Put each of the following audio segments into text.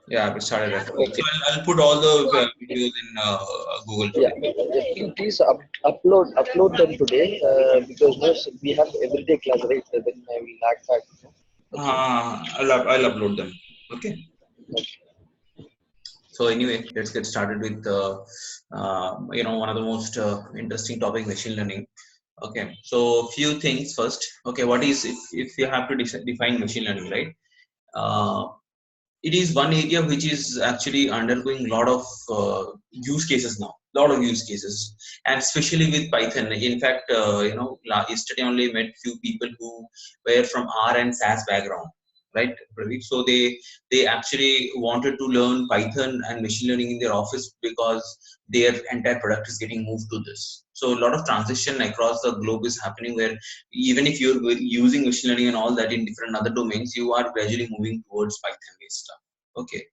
Yeah, we started recording. So Okay. I'll put all the videos in Google Yeah. today. Please upload them today because no, we have everyday class, right? Then I will lag back. No? That's why. I'll upload them. Okay. Okay. So anyway, let's get started with one of the most interesting topic, machine learning. Okay, so few things first. Okay, what is if you have to define machine learning, right? Uh, it is one area which is actually undergoing a lot of use cases now, lot of use cases, and especially with Python. In fact, yesterday only met few people who were from R and SAS background, right, Pradeep? So they actually wanted to learn Python and machine learning in their office because their entire product is getting moved to this. So a lot of transition across the globe is happening, where even if you're using machine learning and all that in different other domains, you are gradually moving towards Python based stuff. Okay,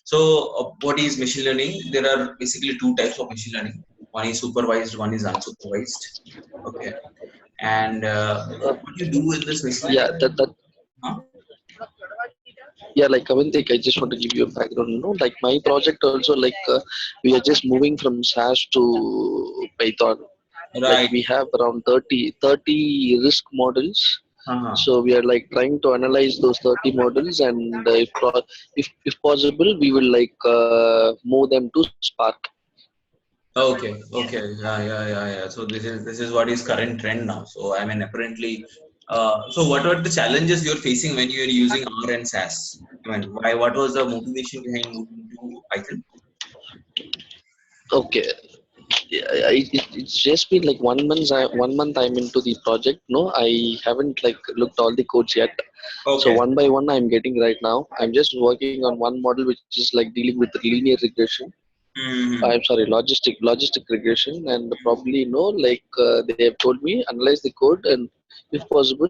so what is machine learning? There are basically two types of machine learning. One is supervised, one is unsupervised. Okay, and Uh, what you do in this machine yeah, learning? that Huh? yeah, like Avantik, I just want to give you a background. No, like my project also, like we are just moving from SAS to Python. Like Right. we have around 30 risk models. Uh-huh. So we are like trying to analyze those 30 models, and if possible, we will like move them to Spark. Okay, okay, yeah. So this is what is current trend now. So I mean, apparently, so what are the challenges you're facing when you're using R and SAS? I mean, why? What was the motivation behind moving to Python? Okay, yeah, it's just been like 1 month. 1 month I'm into the project. No, I haven't like looked all the codes yet. So Okay. one by one I'm getting right now. I'm just working on one model which is like dealing with linear regression. Mm-hmm. I'm sorry, logistic regression, and probably like they have told me analyze the code and if possible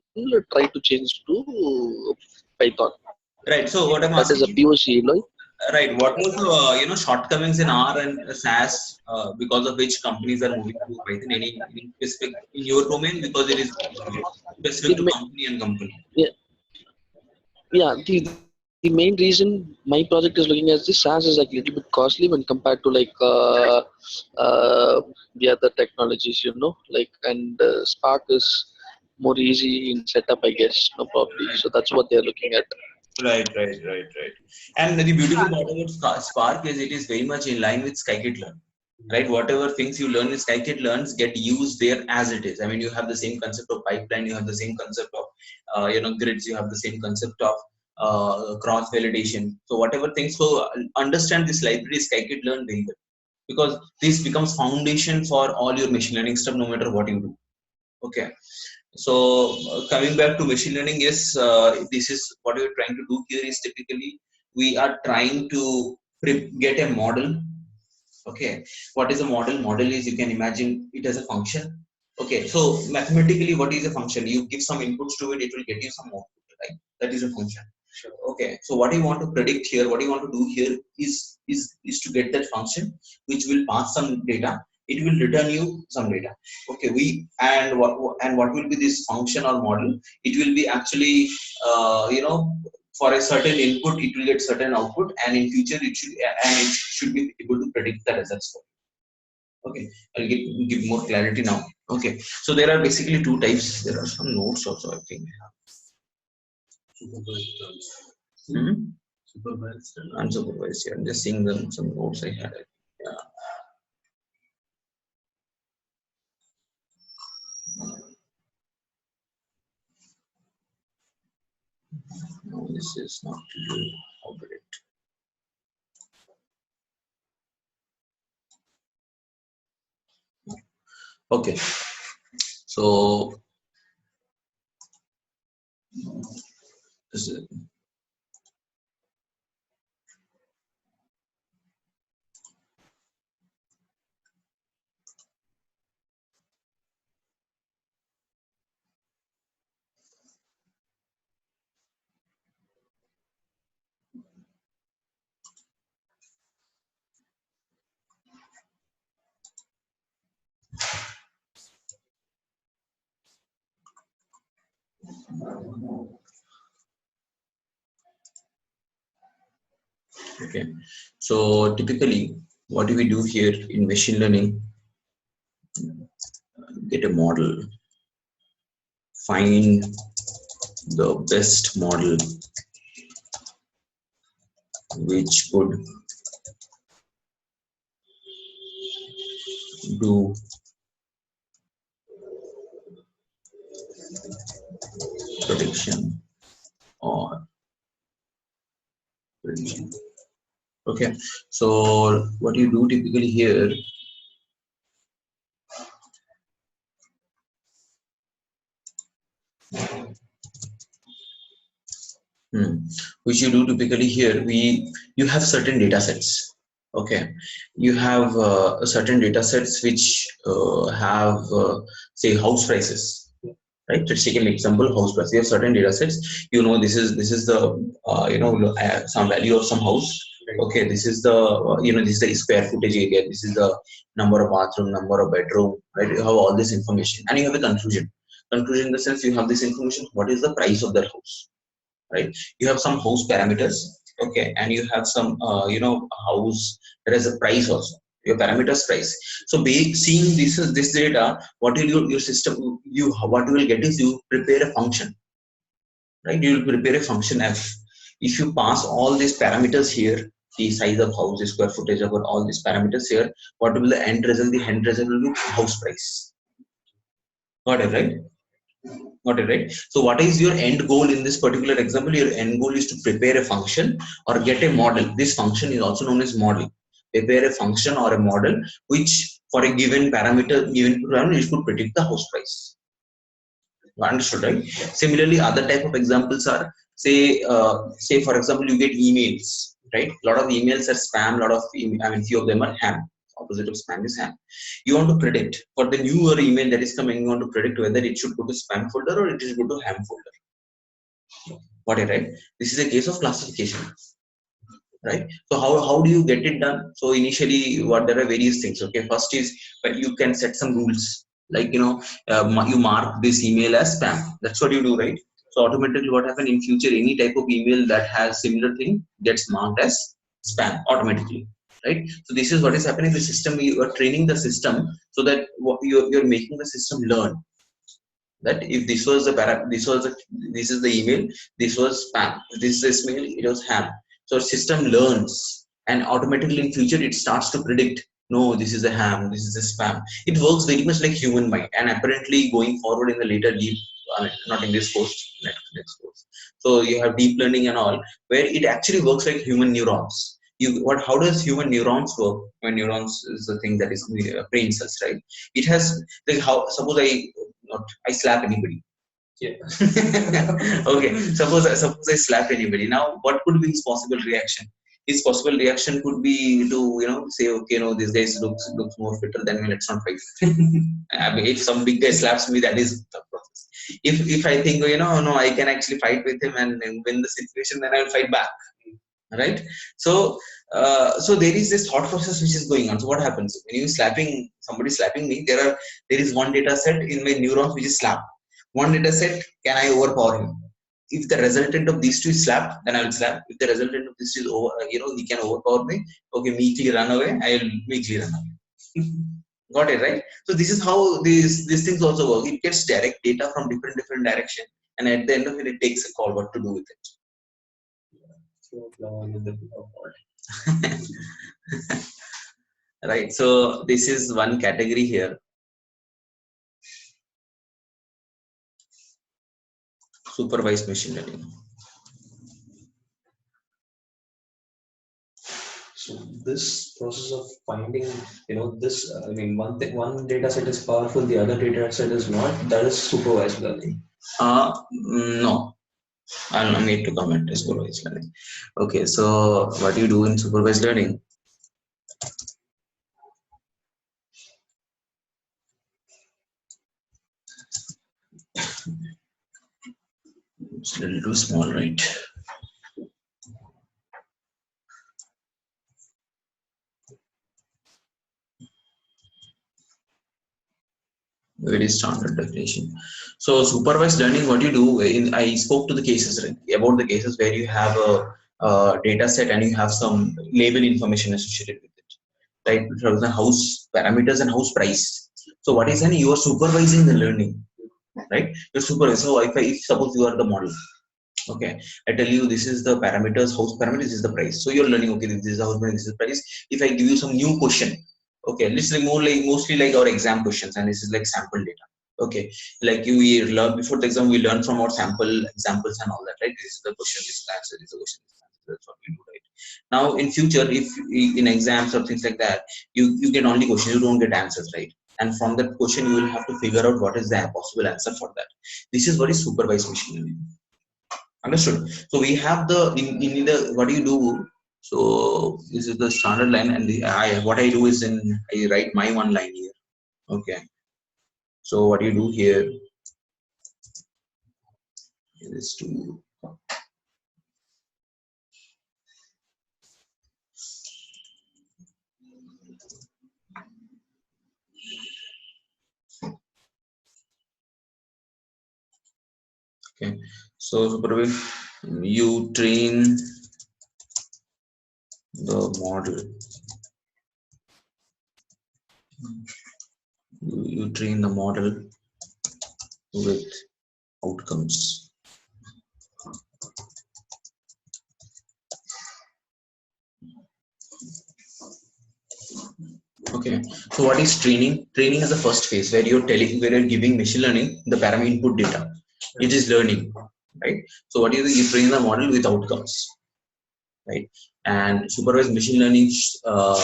try to change to Python. Right. So what That I'm is a asking is, POC, right, what was the shortcomings in R and SAS because of which companies are moving to Python? Any specific in your domain, because it is specific to The, company and company. yeah, yeah. The main reason my project is looking at this SaaS is like little bit costly when compared to like the other technologies, like and Spark is more easy in setup, I guess, no probably. So that's what they're looking at. Right. And the beautiful part about Spark is it is very much in line with scikit-learn. Right, whatever things you learn in scikit-learns get used there as it is. I mean, you have the same concept of pipeline, you have the same concept of grids, you have the same concept of cross validation. So whatever things, so understand this library scikit-learn very well, because this becomes foundation for all your machine learning stuff, no matter what you do. Okay, so coming back to machine learning, yes, this is what we're trying to do here. Is typically we are trying to get a model. Okay, what is a model? Model is, you can imagine it as a function. Okay, so mathematically, what is a function? You give some inputs to it, it will get you some output, right? That is a function. Okay, so what you want to predict here, what you want to do here is to get that function which will pass some data. It will return you some data. Okay, what will be this function or model? It will be actually for a certain input it will get certain output, and in future it should be able to predict the results for you. Okay, I'll give more clarity now. Okay, so there are basically two types. There are some notes also, I think. Hmm? Unsupervised. Yeah, I'm just seeing some notes I had. Yeah. No, this is not to do. Operate. Okay, so this is, Okay, so typically what do we do here in machine learning? Get a model, find the best model which could do prediction or prediction. Okay, so what you do typically here, which you do typically here, you have certain data sets. Okay, you have certain data sets which have say house prices, right? Let's take an example, house price. You have certain data sets. You know, this is the some value of some house. Okay, this is the this is the square footage area. This is the number of bathroom, number of bedroom. Right? You have all this information, and you have a conclusion. Conclusion in the sense you have this information. What is the price of that house? Right? You have some house parameters. Okay, and you have some house that has a price also. Your parameters price. So seeing this data, what will your system what you will get is you prepare a function, right? You will prepare a function f. If you pass all these parameters here, the size of house, the square footage of all these parameters here, what will the end result? The end result will be house price. Got it, right? Got it, right? So what is your end goal in this particular example? Your end goal is to prepare a function or get a model. This function is also known as model. Prepare a function or a model which for a given parameter, it could predict the house price. Understood, right? Similarly, other type of examples are say for example, you get emails, right? A lot of emails are spam. A lot of few of them are ham. Opposite of spam is ham. You want to predict for the newer email that is coming. You want to predict whether it should go to spam folder or it should go to ham folder. Got it, right? This is a case of classification, right? So how do you get it done? So initially, what there are various things. Okay, first is when you can set some rules, like you mark this email as spam. That's what you do, right? So automatically, what happen in future? Any type of email that has similar thing gets marked as spam automatically, right? So this is what is happening in the system. You are training the system so that you're making the system learn that if this was this is the email, this was spam, this is this mail, it was ham. So system learns, and automatically in future it starts to predict, no, this is a ham, this is a spam. It works very much like human mind, and apparently going forward in the later deep, not in this course, next course. So you have deep learning and all, where it actually works like human neurons. How does human neurons work? When neurons is the thing that is brain cells, right? It has, like, how suppose I slap anybody. Yeah. Okay. Suppose I slap anybody. Now, what could be his possible reaction? His possible reaction could be to say, okay, no, this guy looks more fitter than me. Let's not fight. I mean, if some big guy slaps me, that is the process. If I think, no, I can actually fight with him and win the situation, then I'll fight back. Right? So there is this thought process which is going on. So what happens when you somebody slapping me? There is one data set in my neurons which is slap. One data set, can I overpower him? If the resultant of these two is slap, then I will slap. If the resultant of this is over, he can overpower me. Okay, meekly run away. I will meekly run away. Got it, right? So this is how these things also work. It gets direct data from different direction, and at the end of it, it takes a call what to do with it. Right. So this is one category here. Supervised machine learning. So this process of finding, this, I mean, one data set is powerful, the other data set is not. That is supervised learning. No. I'll need to comment supervised learning. Okay. So what you do in supervised learning? It's a little too small, right? Very standard definition. So supervised learning, what you do I spoke to the cases, right? About the cases where you have data set and you have some label information associated with it, right? For example, house parameters and house price. So what is happening? You are supervising the learning, right? You're supervising. So if suppose you are the model, okay, I tell you this is the parameters, house parameters, this is the price. So you're learning, okay, this is the house price, this is the price. If I give you some new question, okay, this is more like mostly like our exam questions, and this is like sample data. Okay, like we learn before the exam, we learn from our sample examples and all that, right? This is the question, this is the answer, this is the question, this is the answer. That's what we do, right? Now in future, if in exams or things like that, you get only questions, you don't get answers, right? And from that question, you will have to figure out what is the possible answer for that. This is what is supervised machine learning. Understood. So we have the in the what do you do? So this is the standard line, and what I do is I write my one line here. Okay. So what you do here is to okay. So supervised, you train the model. You train the model with outcomes. Okay. So what is training? Training is the first phase where you're giving machine learning the parameter input data. It is learning, right? So what you train the model with outcomes, right? And supervised machine learning uh,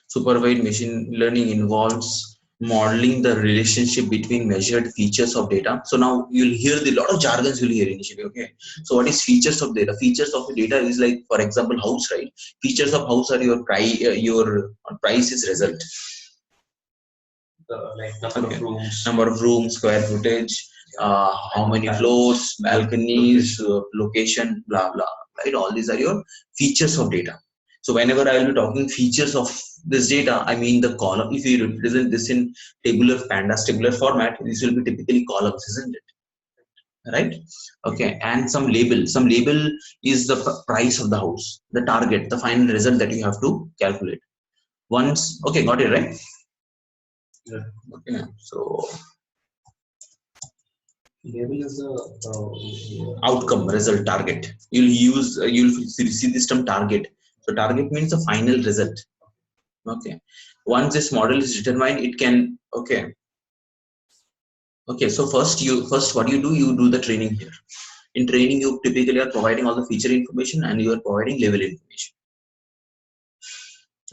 supervised machine learning involves modeling the relationship between measured features of data. So now you'll hear the lot of jargons you'll hear initially. Okay. So what is features of data? Features of data is like, for example, house, right? Features of house are your price is result. Like number of rooms, square footage, how many floors, balconies, location, blah blah. Right, all these are your features of data. So whenever I will be talking features of this data, I mean the column. If you represent this in tabular format, this will be typically columns, isn't it? Right? Okay, and some label. Some label is the price of the house, the target, the final result that you have to calculate. Once, okay, got it, right? Yeah. Okay, so label is the outcome, result, target. You'll see this term target. So target means the final result. Okay, once this model is determined, it can okay. So first what you do the training here. In training, you typically are providing all the feature information and you are providing label information,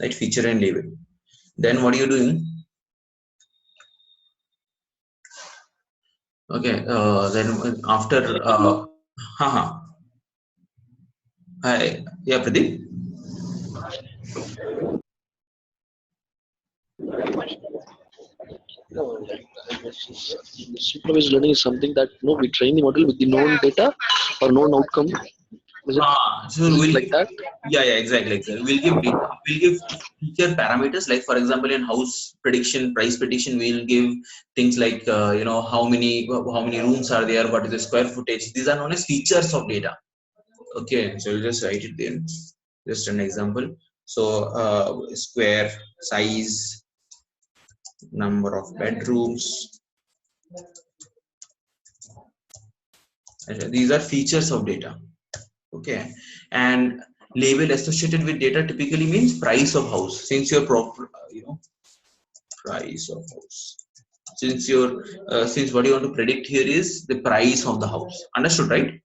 right? Feature and label. Then what are you doing? Okay, then after haha. Hi, yeah, Pradeep. No, like I was just, supervised learning is something that we train the model with the known data or known outcome. So Is it we'll like that? yeah, exactly. We'll give data, we'll give feature parameters, like for example in house prediction, price prediction, we'll give things like how many rooms are there, what is the square footage. These are known as features of data. Okay, so we'll just write it there, just an example. So square size, number of bedrooms, these are features of data. Okay, and label associated with data typically means price of house, since your price of house, since what you want to predict here is the price of the house. Understood, right?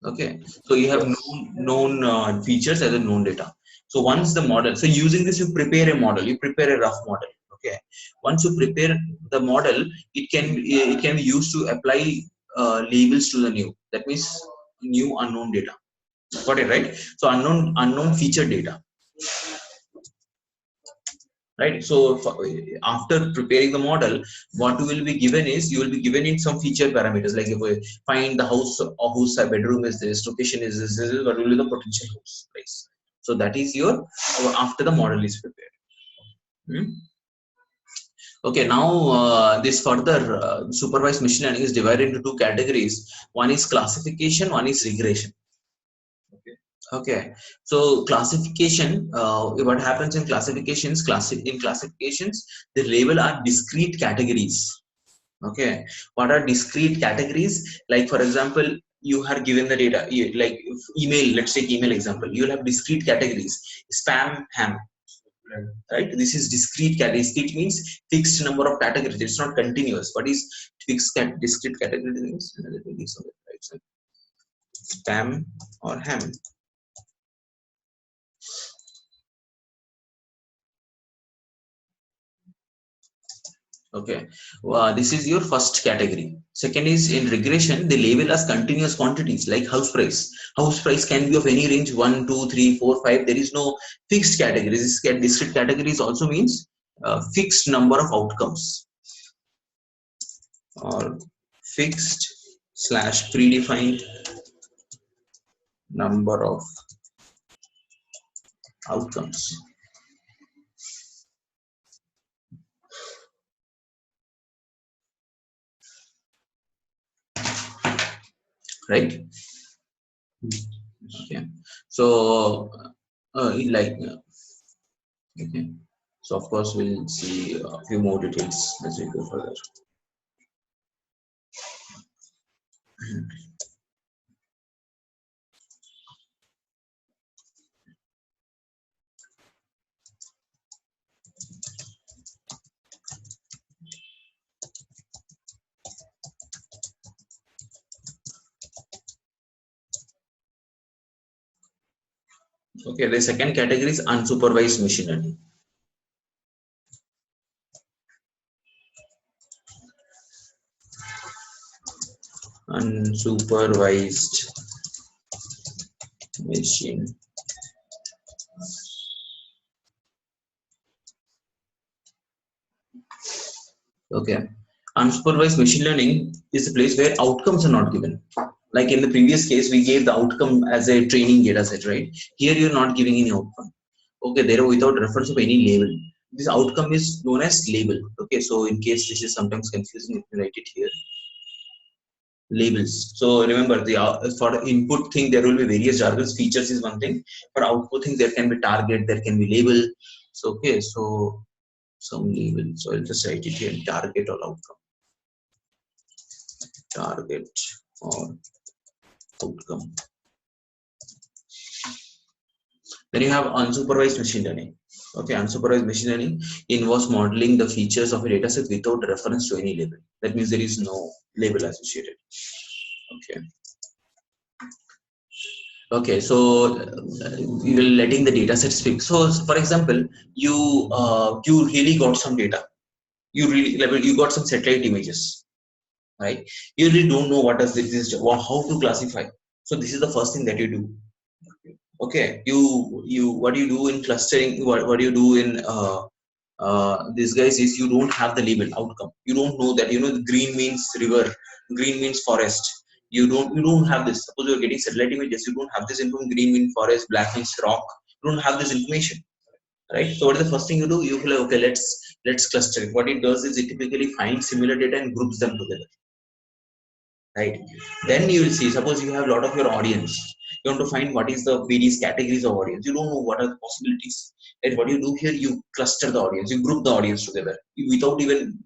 Okay, so you have known features as a known data. So once the model, so using this you prepare a model, you prepare a rough model. Okay, once you prepare the model, it can be used to apply labels to the new, that means new unknown data. Got it, right? So unknown feature data, right? So after preparing the model, what will be given is you will be given in some feature parameters, like if we find the house, or whose bedroom is this, location is this, this is what will be the potential house price. So that is your after the model is prepared. Okay, now this further supervised machine learning is divided into two categories. One is classification, one is regression. Okay, so classification, what happens in classifications, in classifications the label are discrete categories. Okay, what are discrete categories? Like for example, you are given the data, like email, let's take email example. You will have discrete categories: spam, ham, right? This is discrete category. Discrete means fixed number of categories, it's not continuous. What is discrete category means? Right, spam or ham. Okay, this is your first category. Second is in regression, they label as continuous quantities like house price. House price can be of any range 1, 2, 3, 4, 5. There is no fixed categories. This discrete categories also means fixed number of outcomes or fixed / predefined number of outcomes. Right? Okay. So like okay. So of course we'll see a few more details as we go further. Okay, the second category is unsupervised machine learning. Unsupervised machine. Okay, unsupervised machine learning is a place where outcomes are not given. Like in the previous case, we gave the outcome as a training data set, right? Here you're not giving any outcome. Okay, there are without reference of any label. This outcome is known as label. Okay, so in case this is sometimes confusing, if you write it here, labels. So remember, the for the input thing there will be various jargons. Features is one thing. For output thing there can be target, there can be label. So okay, so some label. So I'll just write it here: target or outcome. Target or outcome. Then you have unsupervised machine learning. Okay, unsupervised machine learning involves modeling the features of a dataset without reference to any label. That means there is no label associated. Okay. Okay, so we will letting the dataset speak. So, for example, you really got some data. You got some satellite images, right? You really don't know what does this is, how to classify. So this is the first thing that you do. Okay, what do you do in clustering? What do you do in this guys is you don't have the label outcome. You don't know that the green means river, green means forest. You don't have this. Suppose you're getting satellite images, you don't have this information. Green means forest, black means rock. You don't have this information, right? So what is the first thing you do? You feel like, okay, let's cluster it. What it does is it typically finds similar data and groups them together, right? Then you will see, suppose you have a lot of your audience, you want to find what is the various categories of audience. You don't know what are the possibilities, right? What you do here, you cluster the audience, you group the audience together without even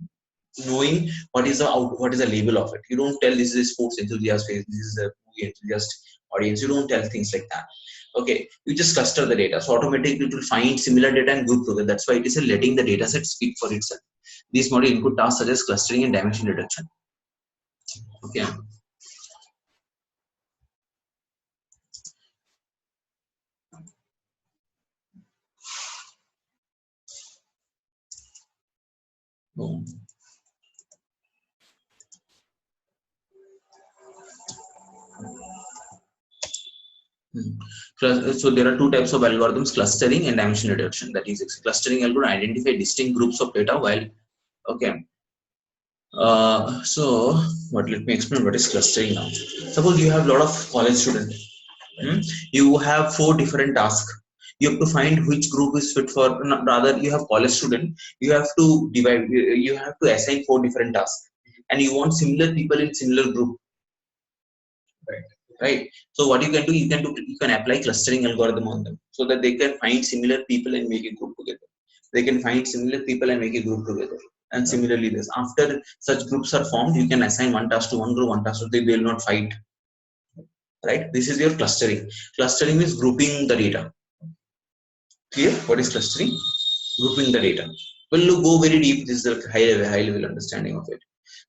knowing what is the label of it. You don't tell this is a sports enthusiast phase, this is a movie enthusiast audience. You don't tell things like that. Okay, you just cluster the data, so automatically it will find similar data and group together. That's why it is a letting the data set speak for itself. These model input tasks such as clustering and dimension reduction. Okay. Oh. So there are two types of algorithms: clustering and dimension reduction. That is, clustering algorithm identify distinct groups of data, while okay. So let me explain what is clustering now. Suppose you have a lot of college students. You have 4 different tasks. You have to find which group is fit for, rather you have college student, you have to divide, you have to assign 4 different tasks, and you want similar people in similar group, right? So what you can do, you can apply clustering algorithm on them, so that they can find similar people and make a group together. They can find similar people and make a group together. And similarly, this, after such groups are formed, you can assign one task to one group, one task to, they will not fight, right? This is your clustering. Clustering is grouping the data. Clear? What is clustering? Grouping the data. We'll go very deep. This is a high level understanding of it.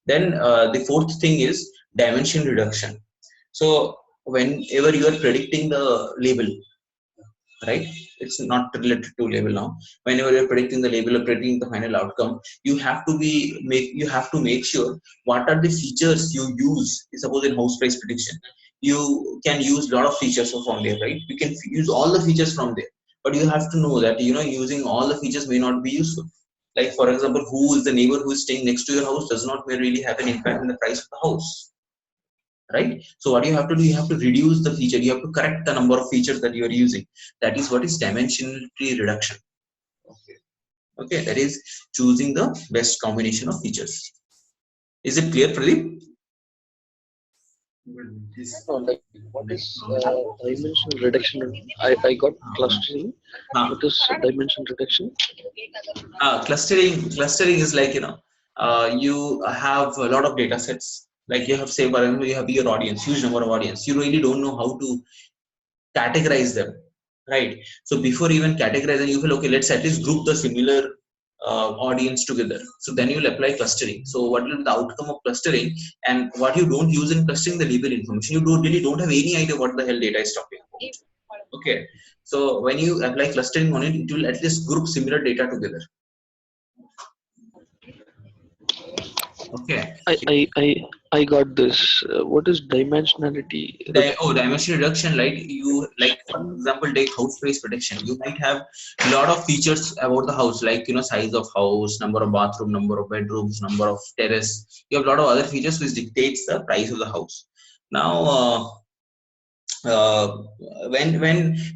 Then the fourth thing is dimension reduction. So whenever you are predicting the label, right? It's not related to label now. Whenever you're predicting the label or predicting the final outcome, you have to make sure what are the features you use. Suppose in house price prediction, you can use a lot of features from there, right? You can use all the features from there, but you have to know that using all the features may not be useful. Like for example, who is the neighbor who is staying next to your house does not really have an impact on the price of the house, right? So what you have to do, you have to reduce the feature, you have to correct the number of features that you are using. That is what is dimensionality reduction. Okay, that is choosing the best combination of features. Is it clear, Pradeep? No, like what is dimension reduction? I got clustering. What is dimension reduction? Clustering is like, you have a lot of data sets. Like you have, say for example, you have your audience, huge number of audience, you really don't know how to categorize them, right? So before even categorizing, you feel, okay, let's at least group the similar audience together. So then you'll apply clustering. So what will be the outcome of clustering? And what you don't use in clustering, the label information, you don't have any idea what the hell data is talking about. Okay, so when you apply clustering on it, it will at least group similar data together. Okay. I got this. What is dimensionality? Dimension reduction, like you, like for example, take house price prediction. You might have a lot of features about the house, like size of house, number of bathroom, number of bedrooms, number of terrace. You have a lot of other features which dictates the price of the house. Now uh, when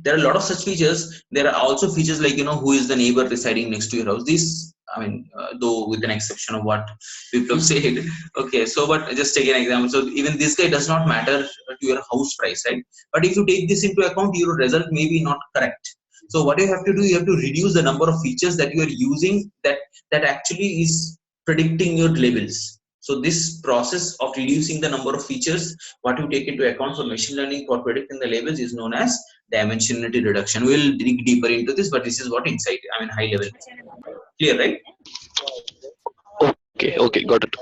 there are a lot of such features, there are also features like who is the neighbor residing next to your house. This, I mean, though with an exception of what people have said. Okay, so but just take an example. So even this guy does not matter to your house price, right? But if you take this into account, your result may be not correct. So what you have to do, you have to reduce the number of features that you are using, that actually is predicting your labels. So this process of reducing the number of features, what you take into account for machine learning for predicting the labels, is known as dimensionality reduction. We'll dig deeper into this, but this is what insight, I mean, high level. Clear, right? Okay, got it.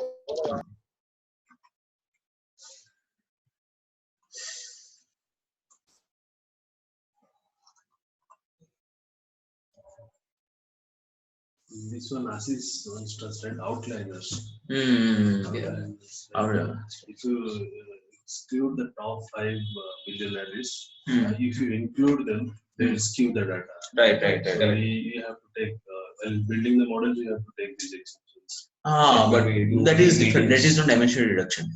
This one Assis once trusted outliners. If you exclude the top 5 billionaires, if you include them, they will skew the data. Right. So you have to take, while building the models, you have to take these exceptions. But that is different. That is not dimensional reduction.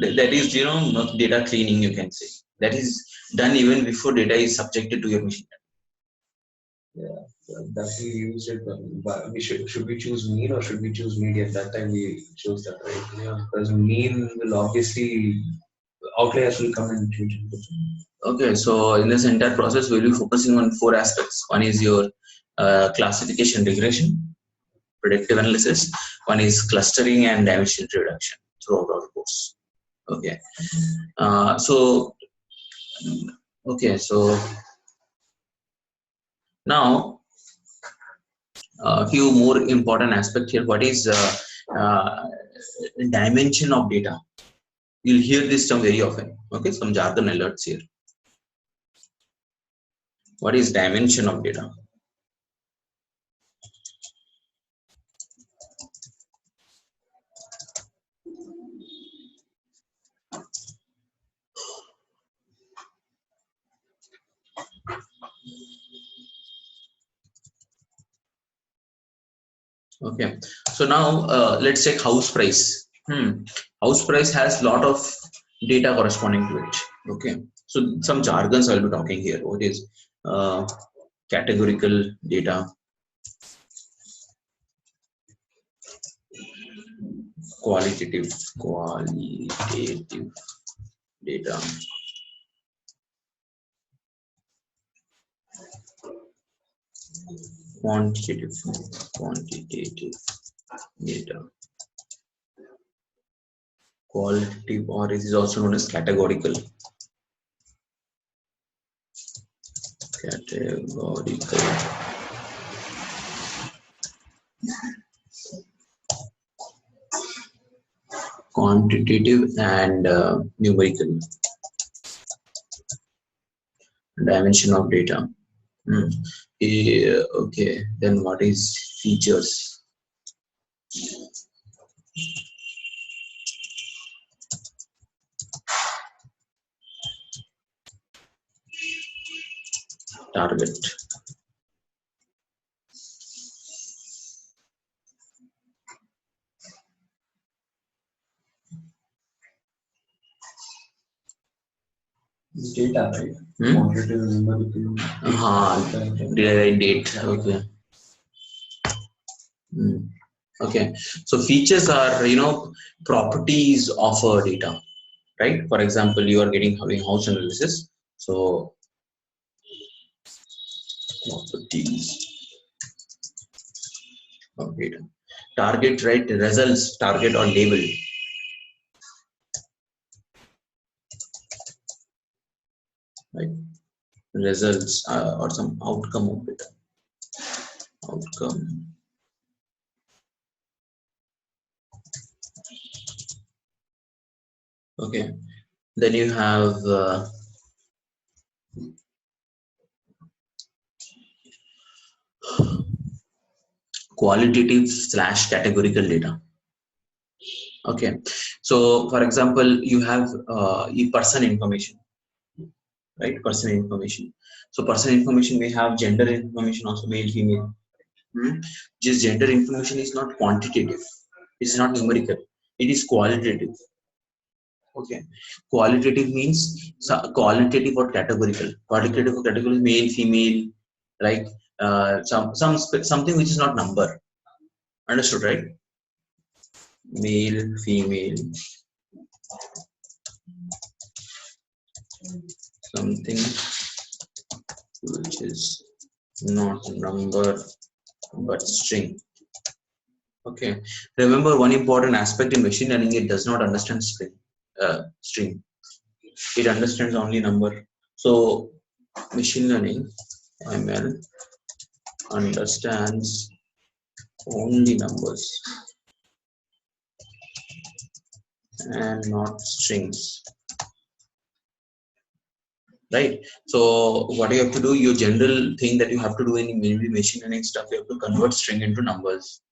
That is, not data cleaning, you can say. That is done even before data is subjected to your machine. Yeah, that we used it. But we should we choose mean or should we choose median? That time we chose that, right? Yeah. Because mean will obviously, outliers will come and change it. Okay, so in this entire process, we'll be focusing on 4 aspects. One is your classification regression, predictive analysis. One is clustering and dimension reduction throughout our course. Okay, so now a few more important aspects here. What is dimension of data? You'll hear this term very often. Okay, some jargon alerts here. What is dimension of data? Okay, so now let's take house price. House price has lot of data corresponding to it. Okay, so some jargons I'll be talking here. What is categorical data, qualitative data, quantitative data, qualitative, or it is also known as categorical. Quantitative and numerical dimension of data. Okay, then what is features? Target. Data, right? Hmm? Quantitative, numerical. Date. Okay. Okay. So features are, properties of a data, right? For example, you are having house analysis. So properties of data. Target, right? Results, target or label. Right? Results or some outcome of data. Outcome. Okay. Then you have qualitative / categorical data. Okay. So for example, you have person information, right? Person information. So person information, we have gender information, also male, female. Just gender information is not quantitative. It's not numerical. It is qualitative. Okay. Qualitative means qualitative or categorical. Qualitative or categorical, male, female, like something which is not number. Understood, right? Male, female, something which is not number but string. Okay. Remember one important aspect in machine learning: it does not understand string. It understands only number. So machine learning ML understands only numbers and not strings, right? So what you have to do, your general thing that you have to do in maybe machine learning stuff, you have to convert string into numbers.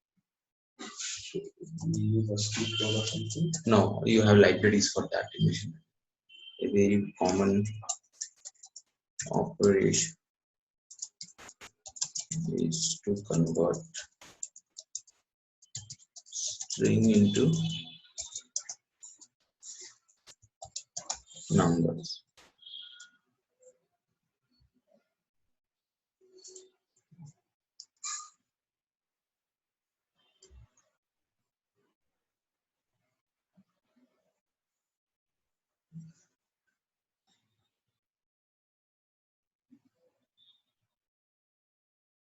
No, you have libraries for that in machine learning. A very common operation is to convert string into numbers.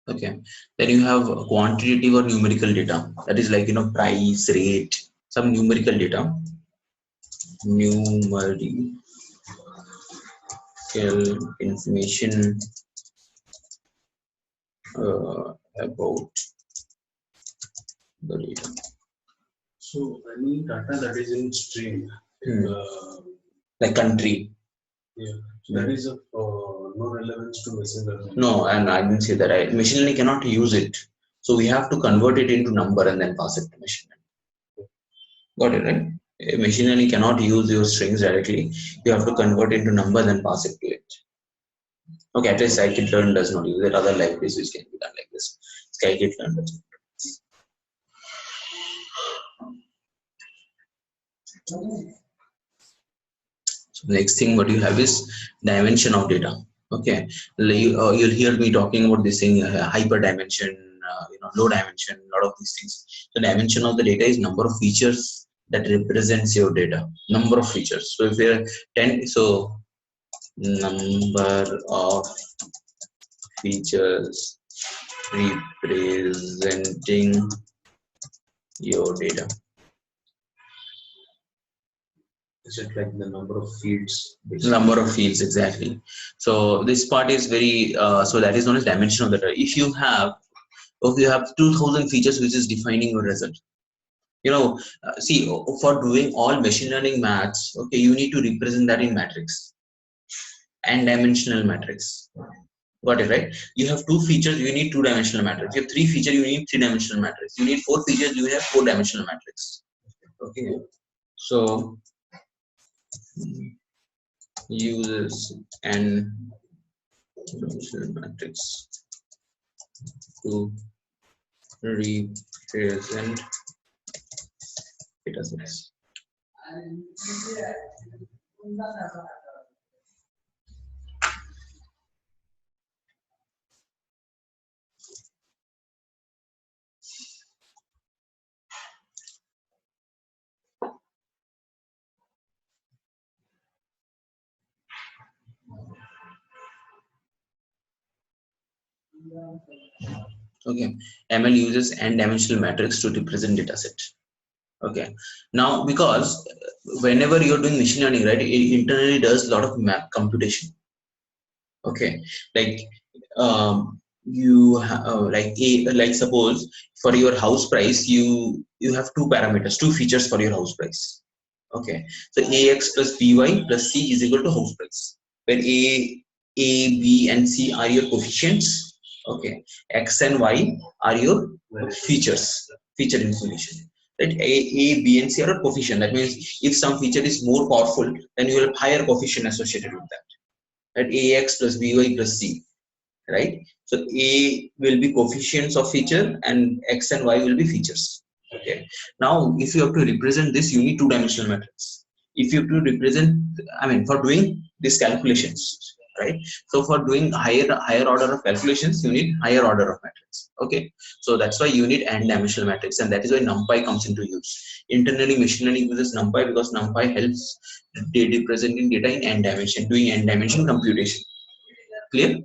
Okay, then you have quantitative or numerical data, that is like price, rate, some numerical data. Numerical information about the data. So any data that is in string, like country, yeah, that is of no relevance to machine learning. No, and I didn't say that. Machine learning cannot use it, so we have to convert it into number and then pass it to machine learning. Got it, right? Machine learning cannot use your strings directly. You have to convert it into number and then pass it to it. Okay, at least scikit-learn does not use it. Other libraries which can be done like this. Scikit-learn does not. So next thing what you have is dimension of data. Okay, you'll hear me talking about this thing, hyper dimension, low dimension, a lot of these things. The dimension of the data is number of features that represents your data, number of features. So if you're 10, so number of features representing your data. Is it like the number of fields? Number of fields, exactly. So this part is very so that is known as dimension of the data. If you have 2000 features which is defining your result, see, for doing all machine learning maths, okay, you need to represent that in matrix and dimensional matrix. Got it, right? You have 2 features, you need 2-dimensional matrix. You have 3 features, you need 3-dimensional matrix. You need 4 features, you have 4-dimensional matrix. Okay, so uses and dimensional matrix to represent data sets. Okay, ML uses n-dimensional matrix to represent data set. Okay, now because whenever you're doing machine learning, right, it internally does a lot of map computation. Okay, like like suppose for your house price, you have 2 parameters, 2 features for your house price. Okay, so ax plus by plus c is equal to house price, where a, b and c are your coefficients. Okay, x and y are your features, feature information. Right, a, b and c are a coefficient. That means if some feature is more powerful, then you will have higher coefficient associated with that. At ax plus by plus c, right? So a will be coefficients of feature and x and y will be features. Okay, now if you have to represent this, you need 2-dimensional matrix. If you have to represent, I mean, for doing these calculations, right? So for doing higher order of calculations, you need higher order of matrix. Okay, so that's why you need n-dimensional matrix, and that is why numpy comes into use. Internally machine learning uses numpy because numpy helps representing data in n dimension, doing n dimension computation. Clear?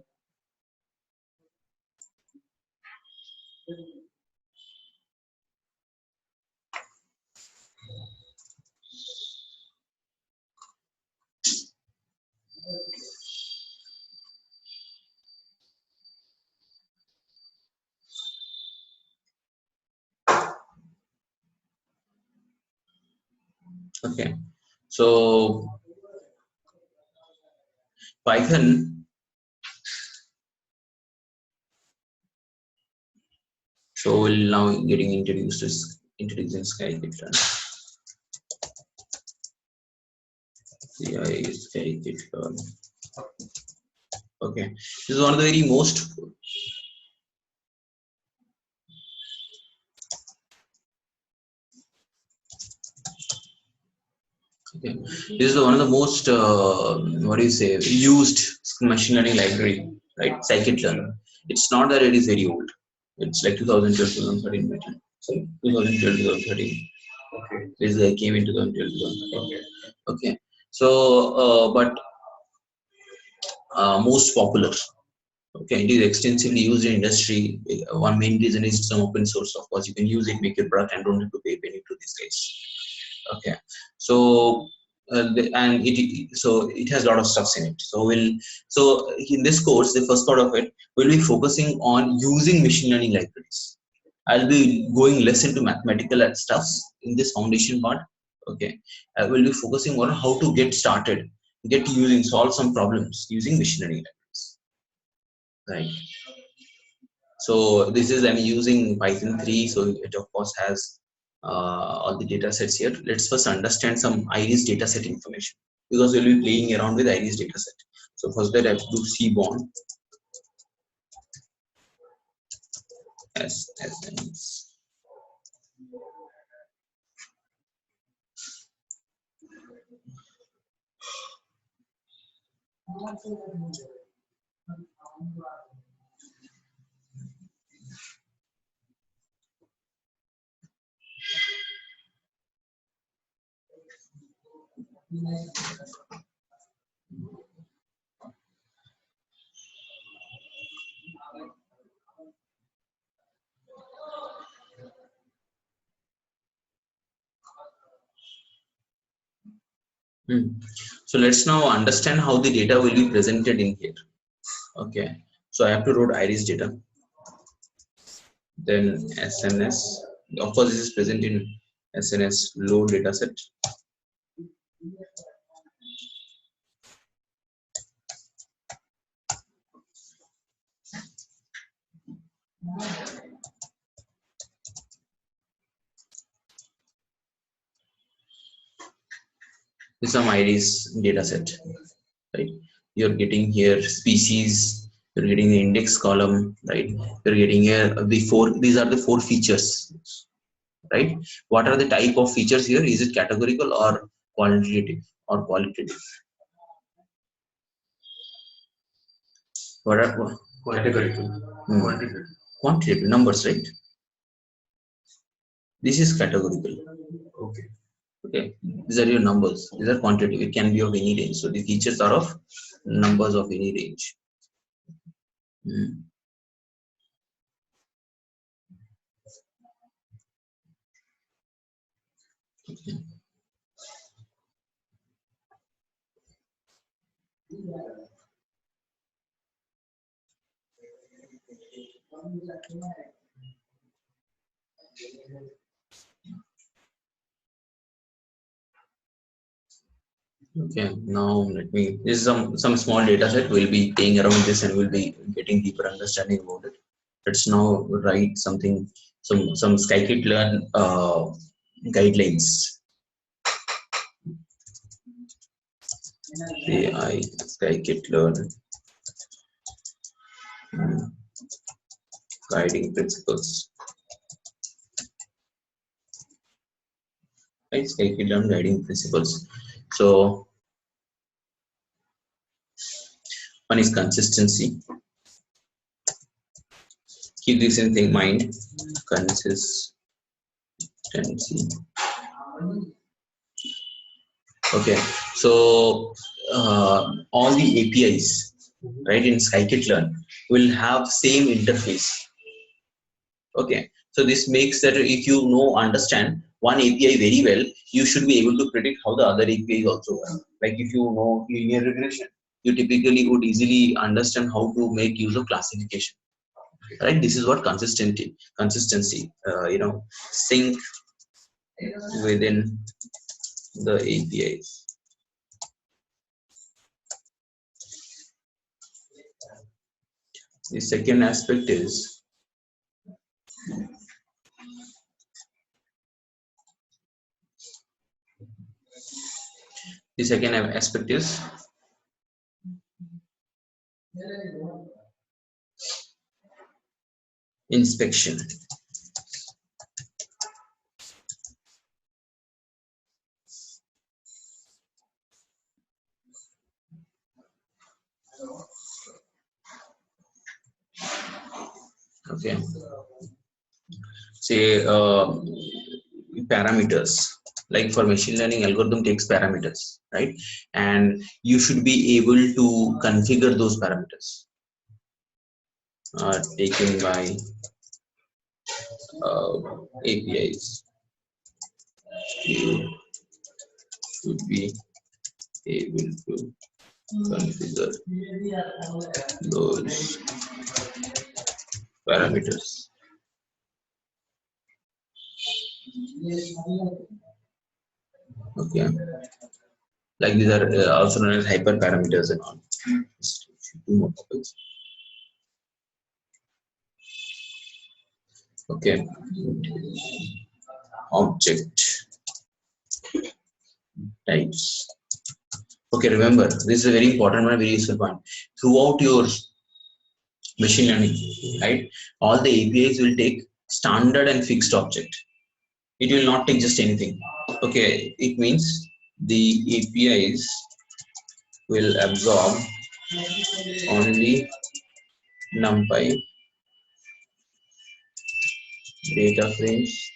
Okay, so Python, so we'll now getting introduced to introducing scikit-learn. Scikit-learn. Okay, this is one of the very most okay. This is one of the most what do you say, used machine learning library, right? Scikit-learn. It's not that it is very old. It's like 2012, 2013, sorry, 2012, 2013. Okay. This came in 2012, 2013. Okay, so but most popular. Okay, it is extensively used in industry. One main reason is some open source. Of course, you can use it, make it product, and don't have to pay a penny to these guys. Okay, so and it has a lot of stuffs in it. So in this course, the first part of it, we'll be focusing on using machine learning libraries. I'll be going less into mathematical stuffs in this foundation part. Okay, I will be focusing on how to get started, solve some problems using machine learning libraries. Right. So this is, I'm using Python 3, so it of course has all the data sets here. Let's first understand some iris data set information, because we'll be playing around with iris data set. So first that I have to do cbond as So let's now understand how the data will be presented in here. Okay, so I have to write iris data, then SNS. Of course, this is present in SNS load data set. This is some iris data set, right? You're getting here species, you're getting the index column, right? You're getting here these are the 4 features, right? What are the type of features here? Is it categorical or quantitative or qualitative? What are Categorical. quantitative numbers, right? This is categorical. Okay. Okay, these are your numbers. These are quantitative. It can be of any range. So the features are of numbers of any range. Okay. Okay, now let me. This is some small data set. We'll be playing around this and we'll be getting deeper understanding about it. Let's now write something, some scikit-learn guidelines. AI scikit-learn guiding principles. Right, scikit-learn guiding principles. So one is consistency. Keep this in mind. Consistency. Okay, so all the APIs, right, in scikit-learn will have same interface. Okay, so this makes that if you understand one API very well, you should be able to predict how the other APIs also work. Like if you know linear regression, you typically would easily understand how to make use of classification. Right, this is what consistency, sync within the APIs. The second aspect is inspection. Okay, say parameters, like for machine learning algorithm takes parameters, right? And you should be able to configure those parameters taken by APIs. You should be able to configure those parameters. Okay, like these are also known as hyperparameters and all. Two more topics. Okay, object types. Okay, remember this is a very important one, very useful one. Throughout your machine learning, right, all the APIs will take standard and fixed object. It will not take just anything. Okay, it means the APIs will absorb only NumPy data frames,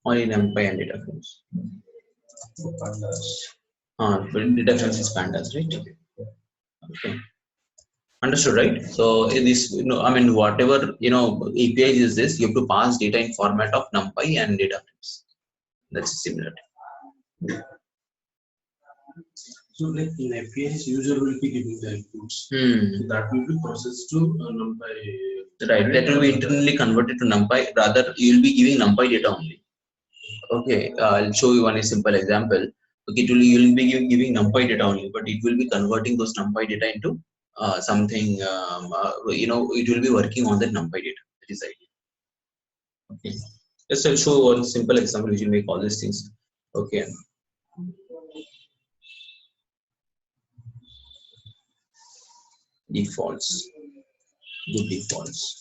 only NumPy and data frames. Pandas. But data frames is pandas, right? Okay. Understood, right? So this, I mean, whatever APIs is this, you have to pass data in format of NumPy and data frames. That's similar. So like in APIs, user will be giving the inputs. So that will be processed to NumPy. Right. That will be internally converted to NumPy. Rather, you will be giving NumPy data only. Okay. I'll show you one simple example. Okay, you will be giving NumPy data only, but it will be converting those NumPy data into something. It will be working on that NumPy data. That is the idea. Okay. Just I'll show one simple example which will make all these things. Okay. Defaults. Good defaults.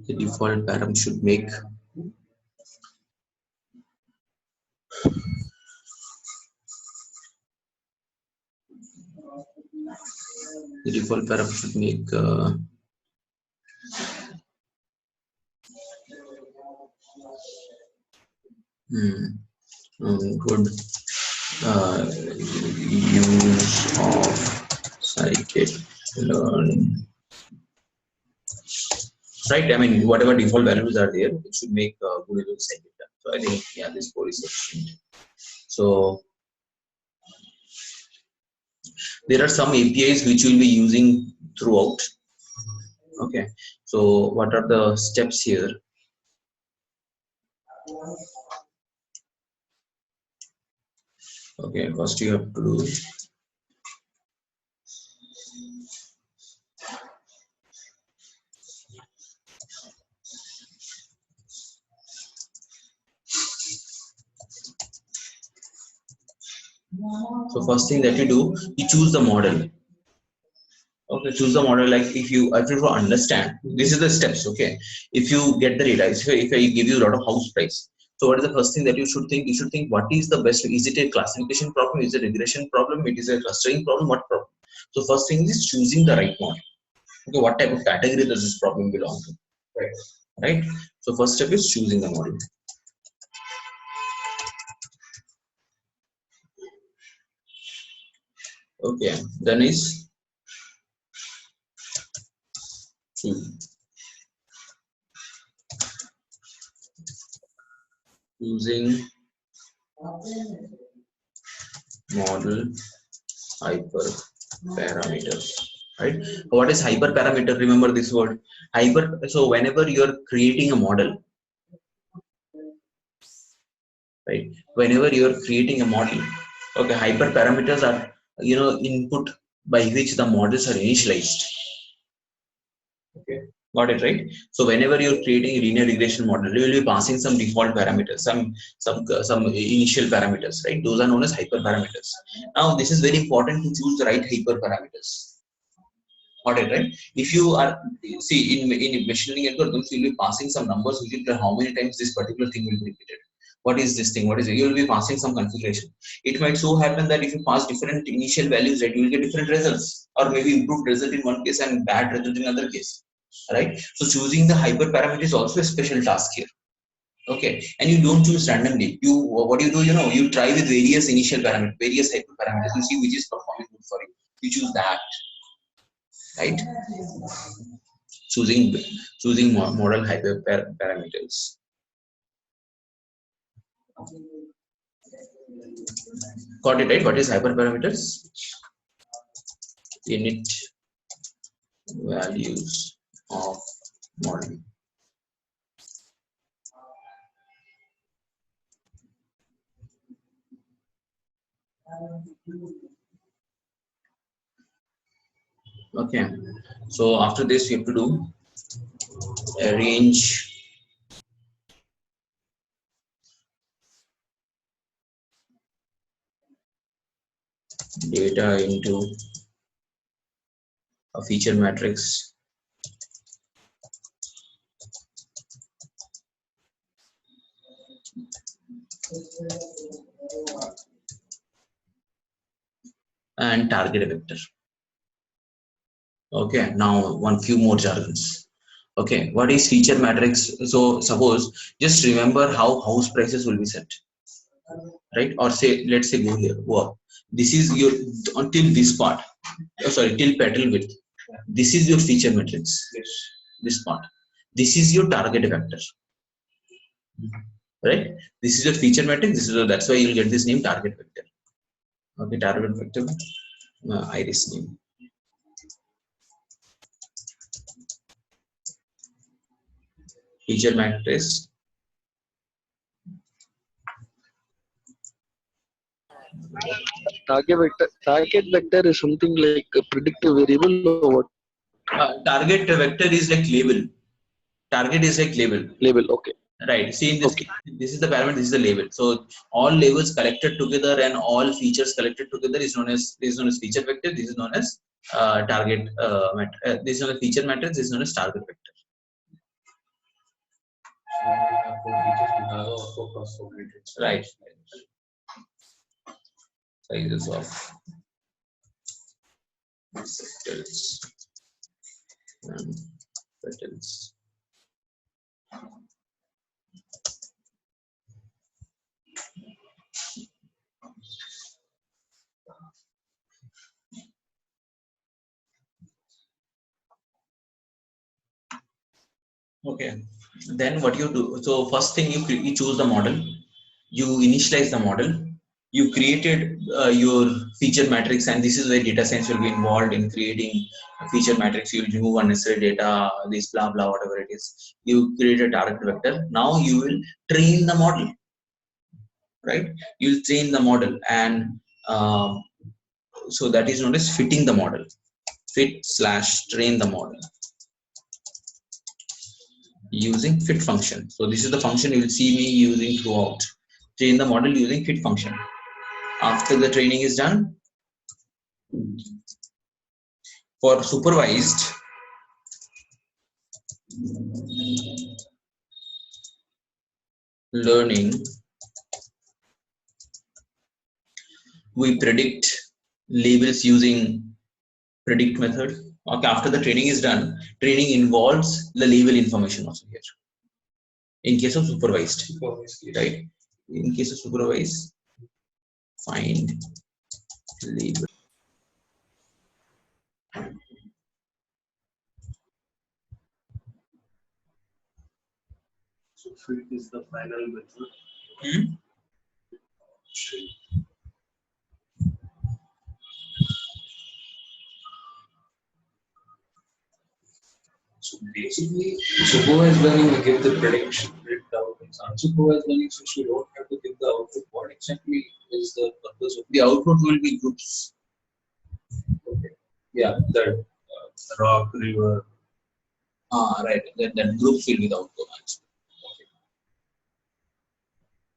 The default param should make good use of scikit-learn. Right, I mean, whatever default values are there, it should make good use of scikit-learn. So I think, yeah, this code is sufficient. So there are some APIs which we'll be using throughout. Okay, so what are the steps here? Okay, first you have to do first thing that you do, you choose the model. Okay, choose the model. Like if you understand, this is the steps. Okay, if you get the data, if I give you a lot of house price, so what is the first thing that you should think? You should think, what is the best? Is it a classification problem? Is it a regression problem? It is a clustering problem? What problem? So first thing is choosing the right model. Okay, what type of category does this problem belong to? Right. So first step is choosing the model. Okay, then is choosing model hyperparameters. Right? What is hyperparameter? Remember this word hyper. So whenever you're creating a model, right? Whenever you're creating a model, okay, hyperparameters are input by which the models are initialized. Okay, got it, right? So whenever you're creating a linear regression model, you will be passing some default parameters, some initial parameters, right? Those are known as hyperparameters. Now this is very important to choose the right hyperparameters. Got it, right? If you are in machine learning algorithms, you will be passing some numbers which will tell how many times this particular thing will be repeated. What is this thing? What is it? You will be passing some configuration. It might so happen that if you pass different initial values, right, you will get different results, or maybe improved result in one case and bad result in another case. Right? So choosing the hyperparameter is also a special task here. Okay, and you don't choose randomly. What do? You try with various initial parameters, various hyperparameters. You see which is performing good for you. You choose that. Right? Choosing model hyperparameters. Got it, right? What is hyperparameters? Init values of model. Okay, so after this you have to do arrange data into a feature matrix. And target vector. Okay, now one few more jargons. Okay, what is feature matrix? So suppose, just remember how house prices will be set, right? Or say, let's say go here. Wow, this is your until this part. Oh, sorry, till petal width. This is your feature matrix. Yes. This part. This is your target vector, right? This is your feature matrix. This is your, that's why you'll get this name target vector. Okay, target vector. Iris name. Feature matrix. Target vector is something like a predictive variable or what? Target vector is like label. Target is like label. Label, okay. Right. See, in this case, this is the parameter, this is the label. So all labels collected together and all features collected together is known as feature vector. This is known as target this is known as feature matrix. This is known as target vector. So when we have four features, we have a four cross four matrix. Right. Sizes of sectors and petals. Okay. Then what you do? So first thing you choose the model, you initialize the model, you created your feature matrix, and this is where data science will be involved in creating a feature matrix. You'll remove unnecessary data, this blah blah whatever it is. You create a target vector. Now you will train the model, right? You'll train the model, and so that is known as fitting the model. Fit/train the model using fit function. So this is the function you will see me using throughout. Train the model using fit function. After the training is done, for supervised learning, we predict labels using predict method. Okay, after the training is done, training involves the label information also here. In case of supervised, right? In case of supervised, find label. So fit is the final method. So basically, supervised learning will give the predict outcomes. Unsupervised learning, since you don't have to give the output, what exactly is the purpose of The output will be groups. okay. Yeah, that Rock, river. Right. That groups will be the output.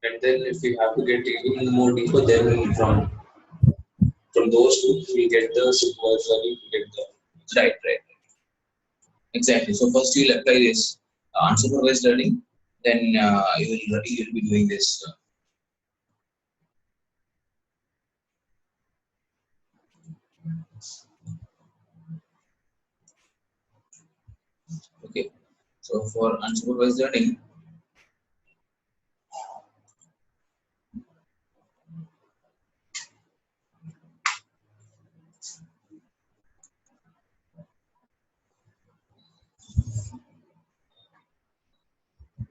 and then if we have to get even more deeper, then from those groups we get the supervised learning to get the Right. Exactly. So first you will apply this unsupervised learning, then you will be doing this. Okay. So for unsupervised learning,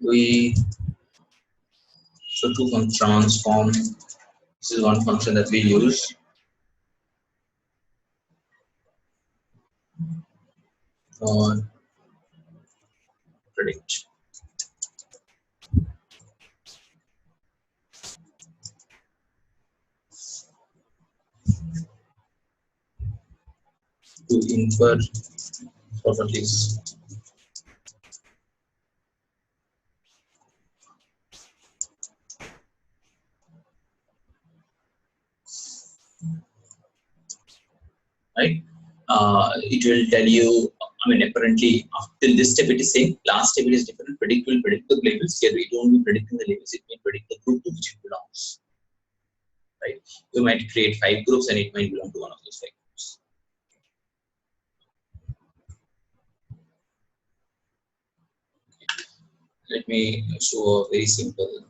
we so to transform. This is one function that we use for predict. To infer properties. Right. it will tell you, I mean, apparently till this step it is same, last step it is different. Predict will predict the labels. Here it won't be predicting the labels, it may predict the group to which it belongs. Right? You might create 5 groups and it might belong to one of those 5 groups. Let me show a very simple.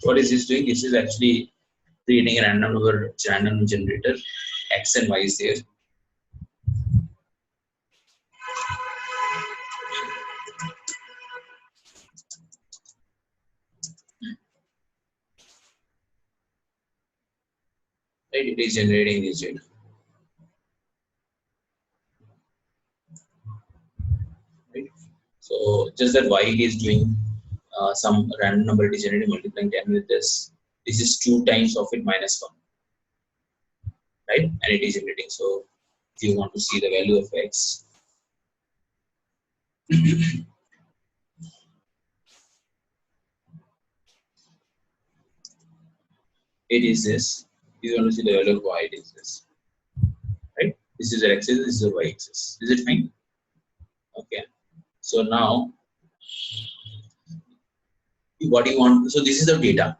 What is this doing? This is actually creating a random number, random generator. X and Y is there. Right? It is generating this data. Right? So just that Y is doing some random number, it is generating, multiplying 10 with this. This is 2 times of it minus 1. Right? And it is generating. So if you want to see the value of X, it is this. If you want to see the value of Y, it is this. Right? This is the X axis, this is the Y axis. Is it fine? Okay. So now what you want, so this is the data.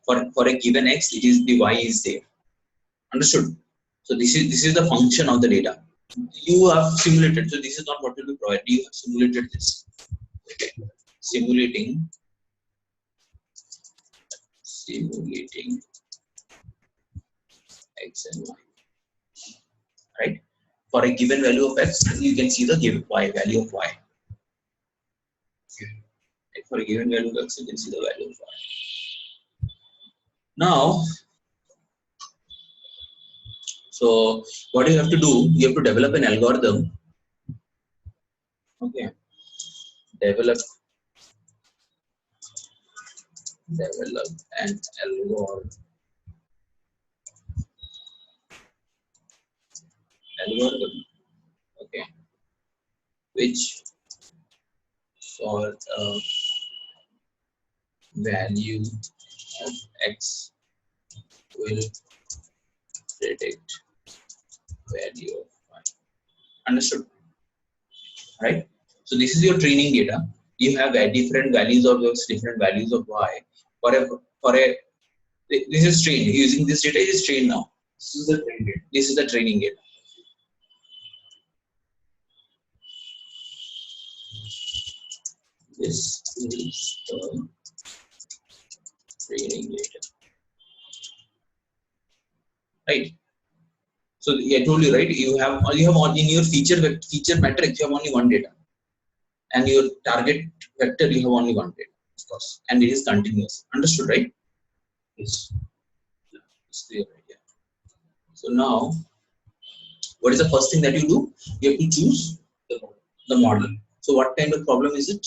For a given X, it is the Y is there. Understood? So this is the function of the data. You have simulated. So this is not what will be provided. You have simulated this. Okay. Simulating X and Y. Right? For a given value of X, you can see the given Y value of Y. Right? For a given value of X, you can see the value of Y. Now, so what you have to do, you have to develop an algorithm. Okay. Develop an algorithm. Okay. Which for a value of X will predict value of Y. Understood? Right? So this is your training data. You have different values of X, different values of Y. This is trained. Using this data is trained now. This is the training data. This is the training data. This is the training data. Right? So I told you, right? You have in your feature matrix, you have only one data, and your target vector, you have only one data, of course, and it is continuous. Understood, right? Yes. It's clear, yeah. So now, what is the first thing that you do? You have to choose the model. So what kind of problem is it?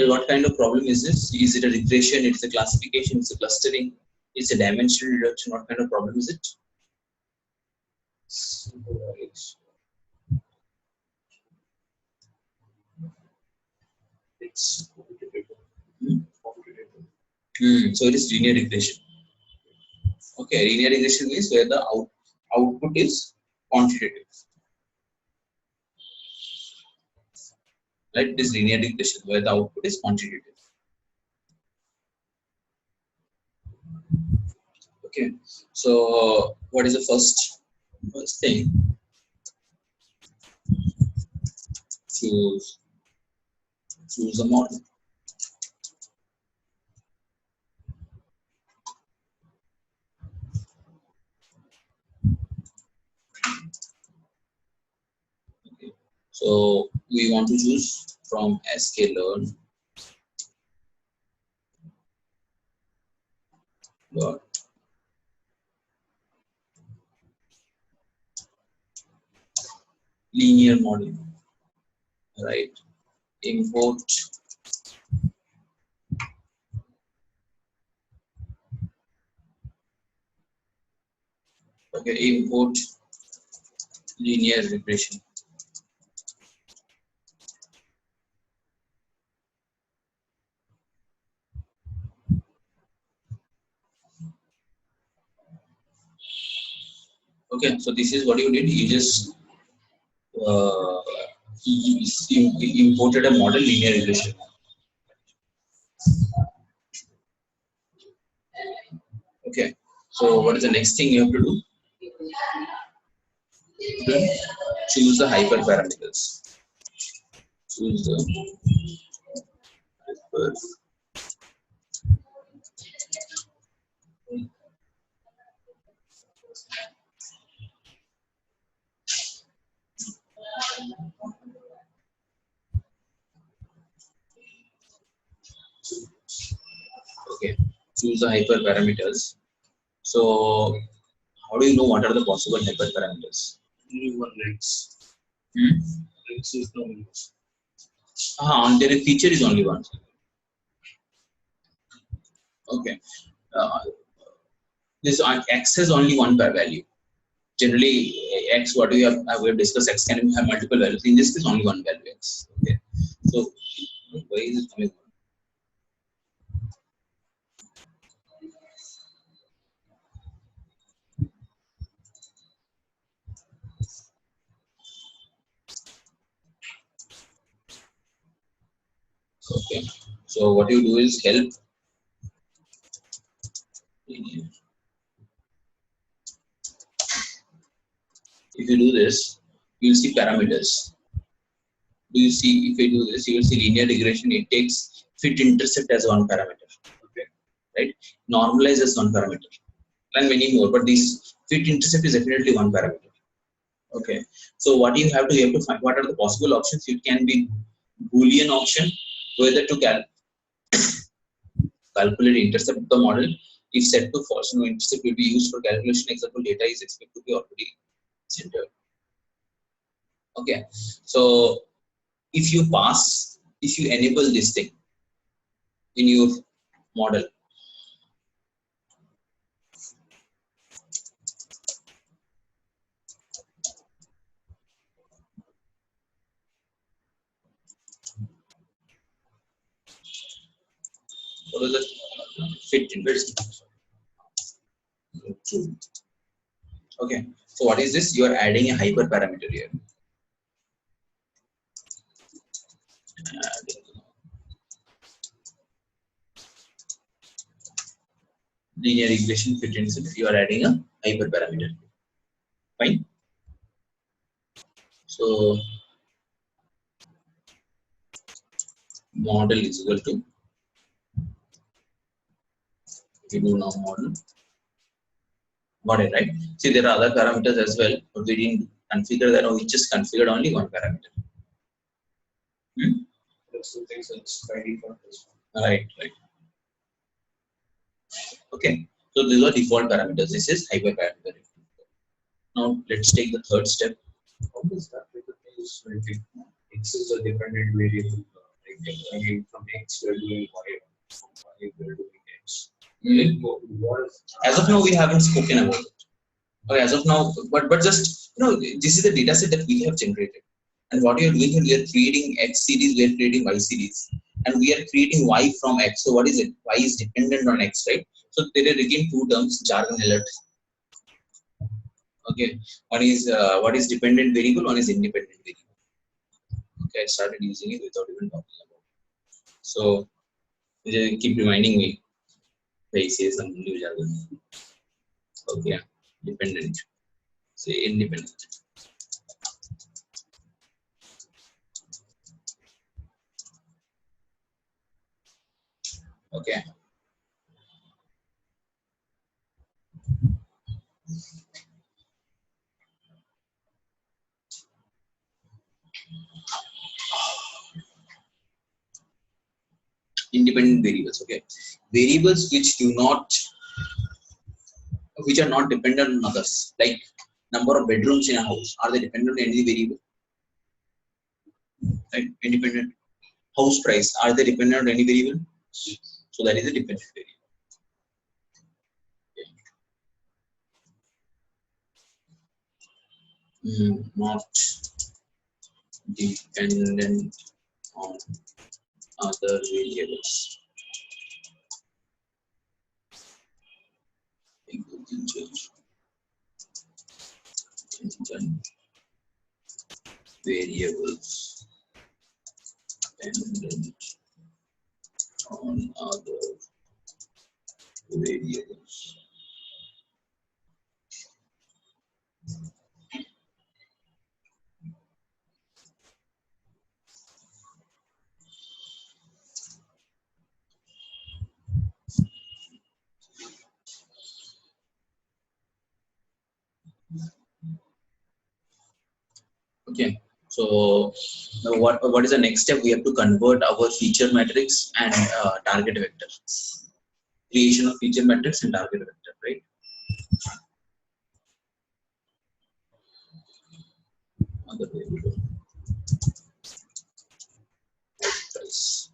What kind of problem is this? Is it a regression? It's a classification? It's a clustering? It's a dimensional reduction? What kind of problem is it? It's so it is linear regression. Okay, linear regression means where the output is quantitative. Right? It is linear regression where the output is quantitative. Okay, so what is the first thing? Choose a model. Okay. So we want to choose from sklearn dot linear model, right? import import linear regression. Okay, so this is what you did. You just uh, imported a model linear regression. Okay, so what is the next thing you have to do? Then choose the hyperparameters. Choose the hyper. Okay, choose the hyperparameters. So, how do you know what are the possible hyperparameters? Only one X. X is the only Their feature is only one. Okay, this X has only one value. Generally, X, what we have discussed, X can have multiple values. In this case, only one value X. Okay, so why is it coming? Okay, so what you do is help. If you do this, you will see parameters. Do you see, if you do this, you will see linear regression. It takes fit intercept as one parameter. Okay, right? Normalize as one parameter, and many more. But this fit intercept is definitely one parameter. Okay, so what you have to find what are the possible options. It can be Boolean option, whether to calculate intercept of the model. If set to false, no intercept will be used for calculation. Example, data is expected to be already centered. Okay, so if you enable this thing in your model, what is the fit intercept? Okay, so what is this? You are adding a hyperparameter here. Linear regression fit intercept. You are adding a hyperparameter. Fine. So model is equal to, we do now model. Got it, right? See, there are other parameters as well, but we didn't configure that, or we just configured only one parameter. That's the things that's by default. Right. Okay, so these are default parameters. This is hyperparameter. Now let's take the third step. How does that because X is a dependent variable? Like, from X we're doing Y, from Y we're doing X. As of now, we haven't spoken about it. Okay, as of now, but just this is the data set that we have generated, and what we are doing here, we are creating X series, we are creating Y series, and we are creating Y from X. So what is it? Y is dependent on X, right? So there are again two terms, jargon alert. Okay, one is what is dependent variable, one is independent variable. Okay, I started using it without even talking about it. So keep reminding me. They say some new jargon. Okay, dependent. Say independent. Okay. Independent variables. Okay, variables which are not dependent on others, like number of bedrooms in a house. Are they dependent on any variable? Right, independent. house price, are they dependent on any variable? So that is a dependent variable. Not dependent on other variables. Variables dependent on other variables. Okay, so now what is the next step? We have to convert our feature matrix and target vector. Creation of feature matrix and target vector, right? Other variable. Price.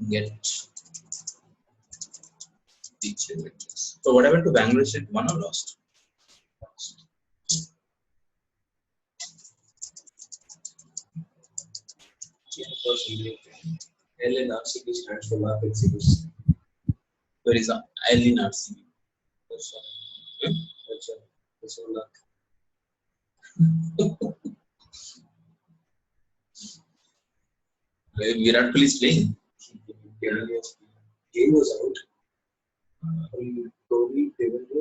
Get feature matrix. So what happened to Bangalore State? Won or lost? L in RCB stands for lab execution. Where is L in RCB? That's all. That's all luck. Virat Kohli is playing. Game was out. Kohli,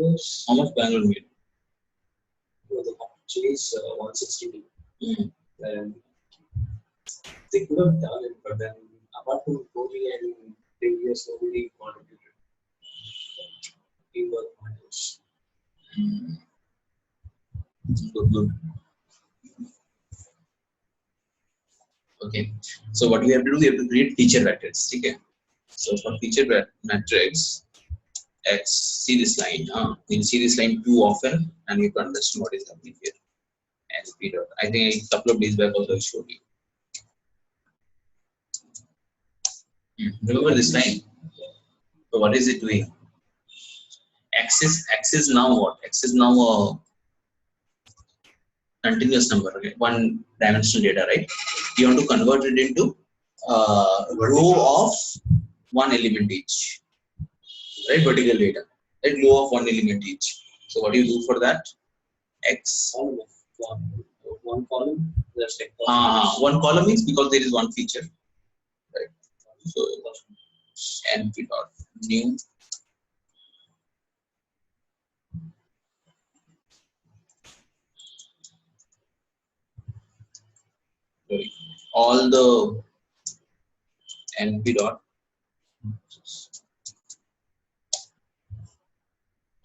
was. How much Bangalore made? The chase 162. And they could have done it, but then apart from Kohli and previous, nobody contributed. Teamwork matters. Good. Okay. So what we have to do, we have to create feature matrix. Okay. So for feature matrix, X, see this line. You'll see this line too often, and you can understand what is happening here. NP dot. I think a couple of days back also I showed you. Remember this line? So what is it doing? X is now what? X is now a continuous number, okay? One dimensional data, right? You want to convert it into row of one element each, right? Vertical data, right? Row of one element each. So what do you do for that? X. One column. That's like one column means because there is one feature, right? So np dot new all the np dot.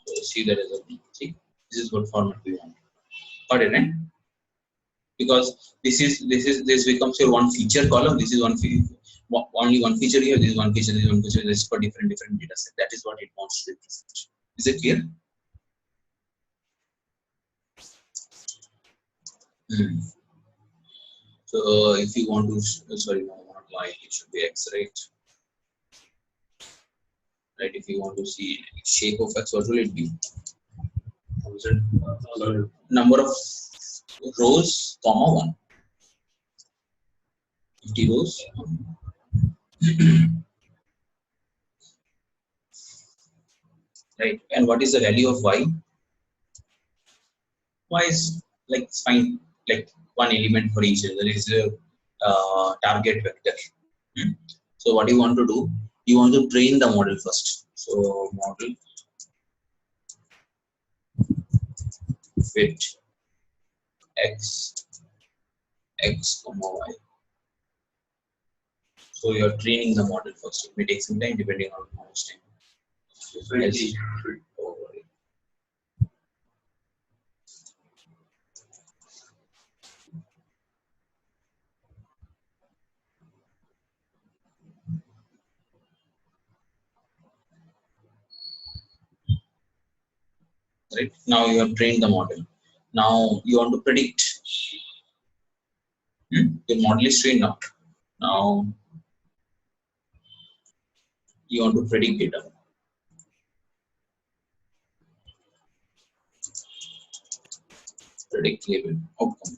So see the result. See, this is what format we want. Got it, right? Because this becomes your one feature column. This is only one feature here. This is one feature. This is one feature. This is for different data set. That is what it wants to represent. Is it clear? So if you want to, sorry, no, not y. It should be x, right? Right. If you want to see shape of x, what will it be? Number of rows, comma 1. 50 rows. Right. And what is the value of y? Y is like fine, like one element for each. There is a target vector. So what you want to do? You want to train the model first. So model fit x comma y. So you are training the model first. It may take some time depending on how much time. right? Now you have trained the model. Now you want to predict. Your model is trained now. Now you want to predict data. Predict label outcome.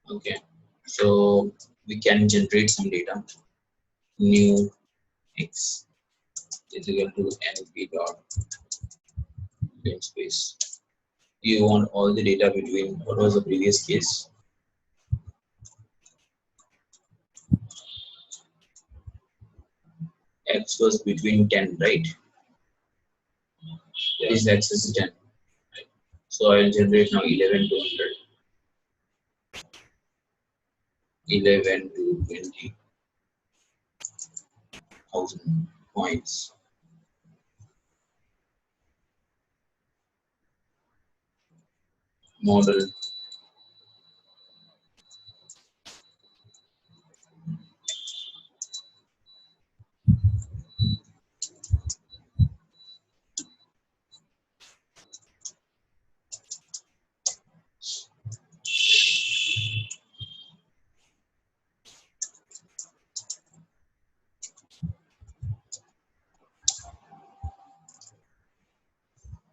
Okay, so we can generate some data. New x is equal to np dot namespace. You want all the data between what was the previous case. X was between 10, right? This axis is 10. Right? So I will generate now 11 to 100. 11 to 20,000 points. Model.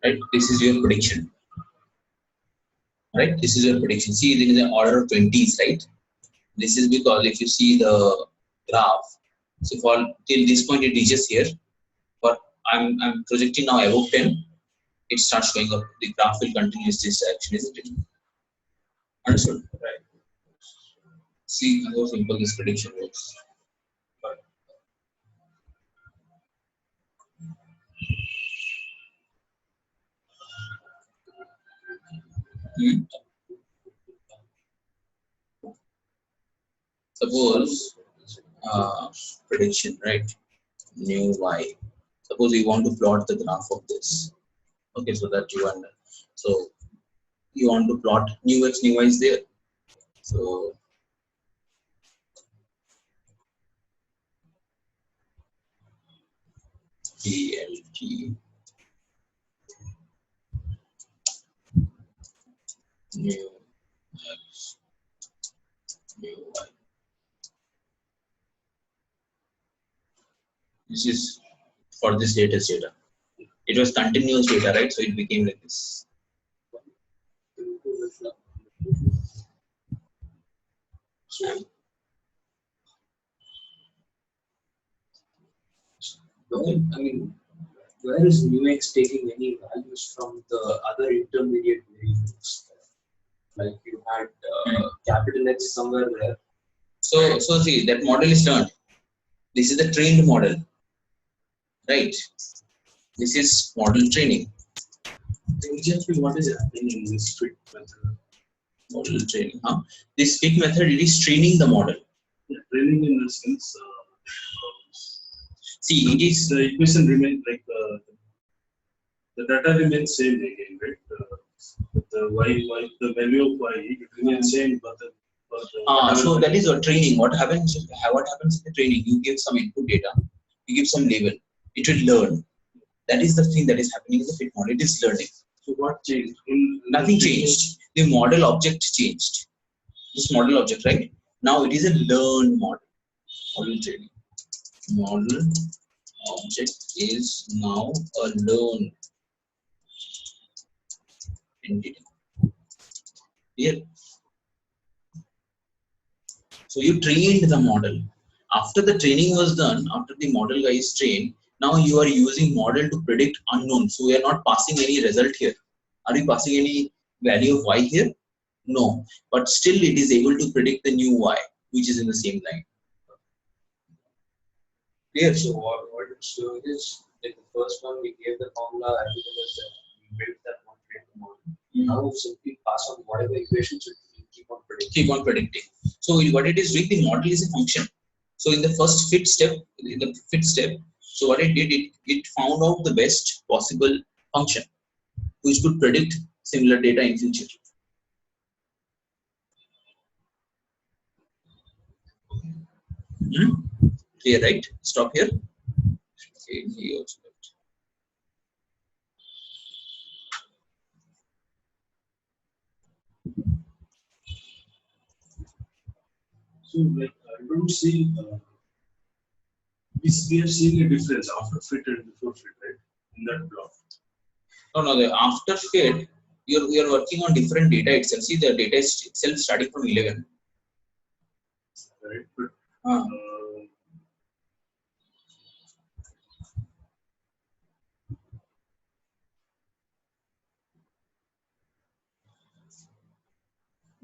Right, this is your prediction. Right, this is your prediction. See, it is in the order of 20s, right? This is because if you see the graph, so for till this point it reaches here, but I'm projecting now above 10, it starts showing up. The graph will continue this direction, isn't it? Understood? Right. See how simple this prediction works. Suppose prediction, right? New y. Suppose you want to plot the graph of this. Okay, so that you under. So you want to plot new x, new y is there. So PLT new x, new y. This is for this latest data. It was continuous data, right? So it became like this. I mean, where is Muex taking any values from the other intermediate variables? Like you had capital X somewhere there. So see, that model is learned. This is the trained model, right? This is model training. Exactly what is happening in this fit method? Model training, huh? This fit method, it is training the model. Yeah, training in the sense. See, it is the equation remains like the data remains same again, right? The the value of y it remains same, but so that is your training. What happens? What happens in the training? You give some input data, you give some label, it will learn. That is the thing that is happening in the fit model. It is learning. So what changed? Nothing changed. The model object changed. This model object, right? Now it is a learned model. Model training. Model object is now a learned entity. Here. So you trained the model. After the training was done, after the model guy is trained, now you are using model to predict unknown. So we are not passing any result here. Are we passing any value of y here? No. But still it is able to predict the new y, which is in the same line. Clear? So what it's doing is, like the first one we gave the formula, everything was there. We built that one, create the model. Now simply pass on whatever equations it will keep on predicting. Keep on predicting. So what it is doing, the model is a function. So in the first fit step, so what it did, it found out the best possible function which could predict similar data in future. Clear, right? Stop here. Okay, he also left. So, like, I don't see, we are seeing a difference after fit and before fit, right? In that block. No, the after fit, we are working on different data itself. See, the data is itself starting from 11. Right? But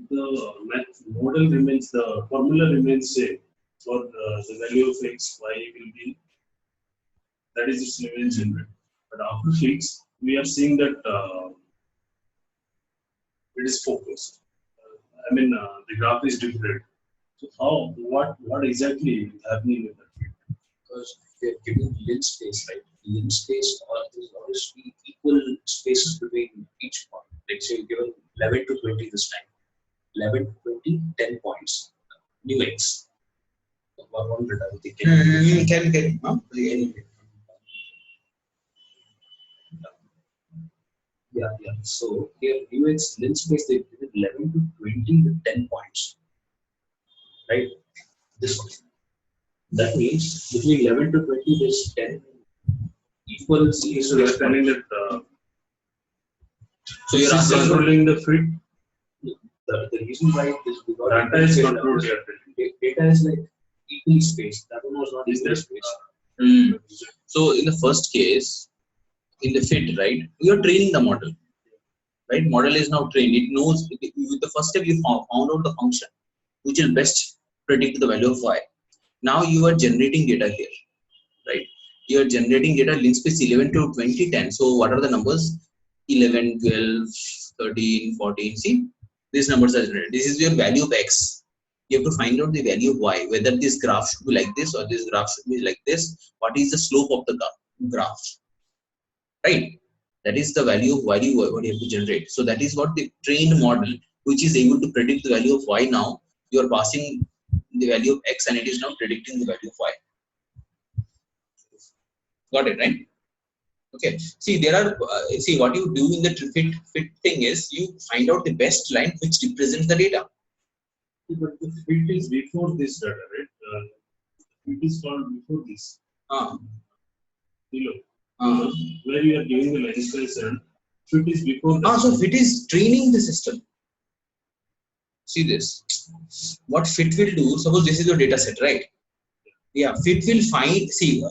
the math model remains, the formula remains same for the value of x, y will be, that is its remains generated. But after fix, we are seeing that it is focused. The graph is different. So what exactly is happening with that fit? Because they're given lint space, right? Lint space, or there's always be equal spaces between each point. Like say, given 11 to 20 this time. 11 to 20, 10 points. New X. One bit, I think. Yeah. So here, new X lint space, they've given 11 to 20 with 10 points. Right? This one. That means between 11 to 20, there's 10 equal space. So you're telling that So you're this is asking controlling the fit. The reason why it is because Data is controlled here. data is like equally spaced. That one was not equally spaced. So in the first case, in the fit, right, you are training the model. Right, model is now trained. It knows the first step you found out the function which will best predict the value of y. Now you are generating data here, right? You are generating data lint space 11 to 20, 10. So what are the numbers? 11, 12, 13, 14. See, these numbers are generated. This is your value of x. You have to find out the value of y, whether this graph should be like this or this graph should be like this. What is the slope of the graph, right? That is the value of what you have to generate. So that is what the trained model, which is able to predict the value of y. Now you are passing the value of x and it is now predicting the value of y. Got it, right? Okay. See, there are see what you do in the fit thing is you find out the best line which represents the data. But the fit is before this data, right? Fit is called before this. Where you are giving the line space and fit is before that. So fit is training the system. See this. What fit will do, suppose this is your data set, right? Yeah, fit will find, see,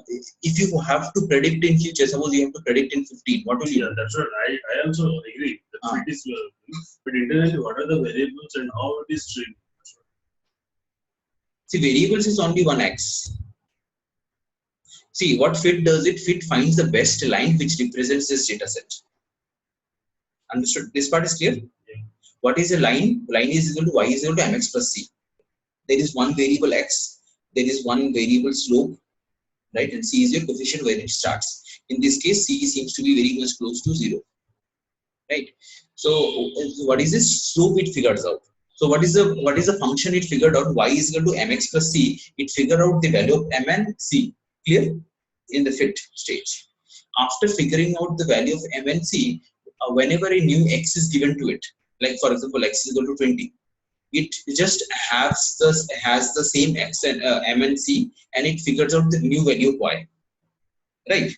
if you have to predict in future, suppose you have to predict in 15, what will you do? That's what I also agree. The fit is, but internally, what are the variables and how it is trained? See, variables is only one x. See, what fit does it? Fit finds the best line which represents this data set. Understood? This part is clear? Yeah. What is a line? Line is equal to y is equal to mx plus c. There is one variable x, there is one variable slope, right? And c is your coefficient where it starts. In this case, c seems to be very much close to 0, right? So, what is this slope? It figures out. So, what is the function it figured out? Y is equal to mx plus c. It figured out the value of m and c. Clear? In the fit stage. After figuring out the value of m and c, whenever a new x is given to it, like for example, x is equal to 20. It just has the same x and m and c, and it figures out the new value of y, right?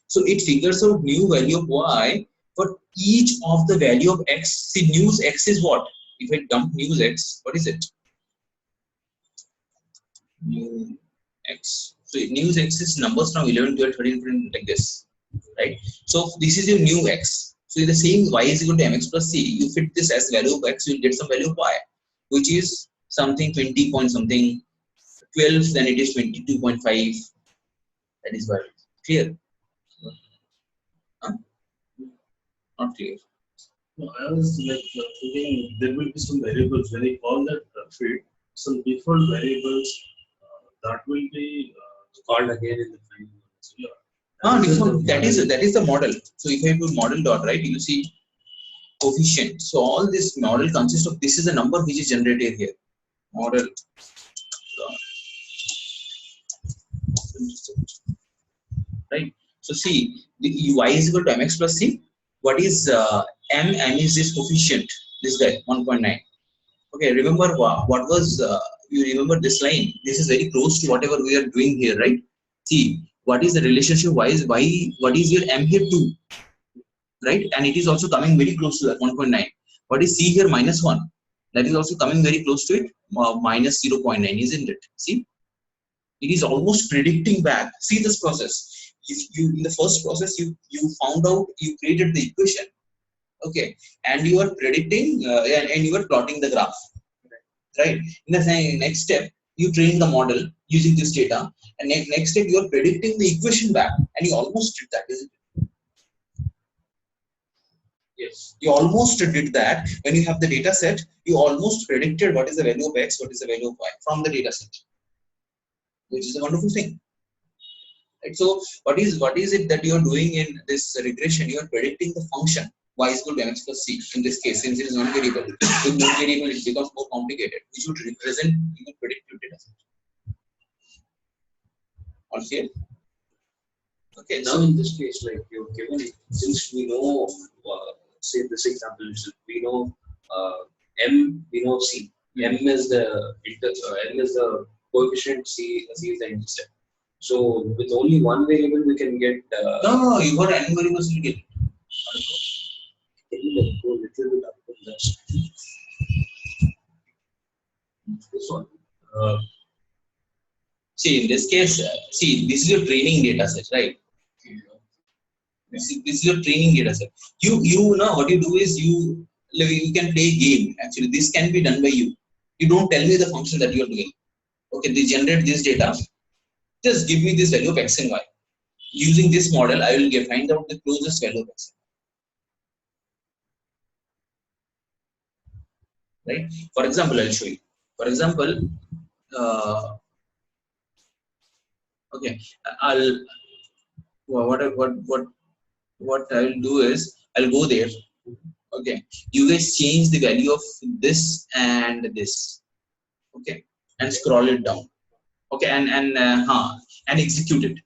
So it figures out new value of y for each of the value of x. See, news x is what? If I dump news x, what is it? New x. So news x is numbers from 11, 12, 13, 14, like this, right? So this is your new x. So in the same y is equal to mx plus c, you fit this as value of x, you will get some value of y, which is something 20 point something, 12, then it is 22.5. That is why. Clear? Huh? Not clear. No, I was like thinking there will be some variables when I call that fit, some default variables that will be Called again in the final. Yeah. That is the model. So if I do model dot, right, you see coefficient. So all this model consists of, this is the number which is generated here. Model. Right. So see, the y is equal to mx plus c. What is m? M is this coefficient. This guy 1.9. Okay. Remember what was you remember this line? This is very close to whatever we are doing here, right? See, what is the relationship? Y is y. What is your m here 2? Right, and it is also coming very close to that 1.9. What is c here? Minus 1. That is also coming very close to it. Minus 0.9, isn't it? See, it is almost predicting back. See this process. If you in the first process you found out, you created the equation, okay, and you are predicting and you are plotting the graph, right? In the next step, you train the model using this data, and next step you are predicting the equation back, and you almost did that, isn't it? Yes, you almost did that. When you have the data set, you almost predicted what is the value of x, what is the value of y from the data set, which is a wonderful thing. Right? So what is it that you are doing in this regression? You are predicting the function y is equal to mx plus c. In this case, since it is non-variable, with non-variable it becomes more complicated. We should represent even predictive data set. All clear? Okay. Now in this case, like you've given, since we know, say this example, we know m, we know c. M is the coefficient, c is the intercept. So with only one variable, we can get. No, you got n variables, you get. Can you like go a little bit up on that? This one. See, in this case, see, this is your training data set, right? This is your training data set. You know what you do is you can play a game. Actually, this can be done by you. You don't tell me the function that you are doing. Okay, they generate this data. Just give me this value of x and y. Using this model, I will find out the closest value of x. Right? For example, I'll show you. For example, okay, what I'll do is I'll go there. Okay, you guys change the value of this and this. Okay, and scroll it down. Okay, and execute it.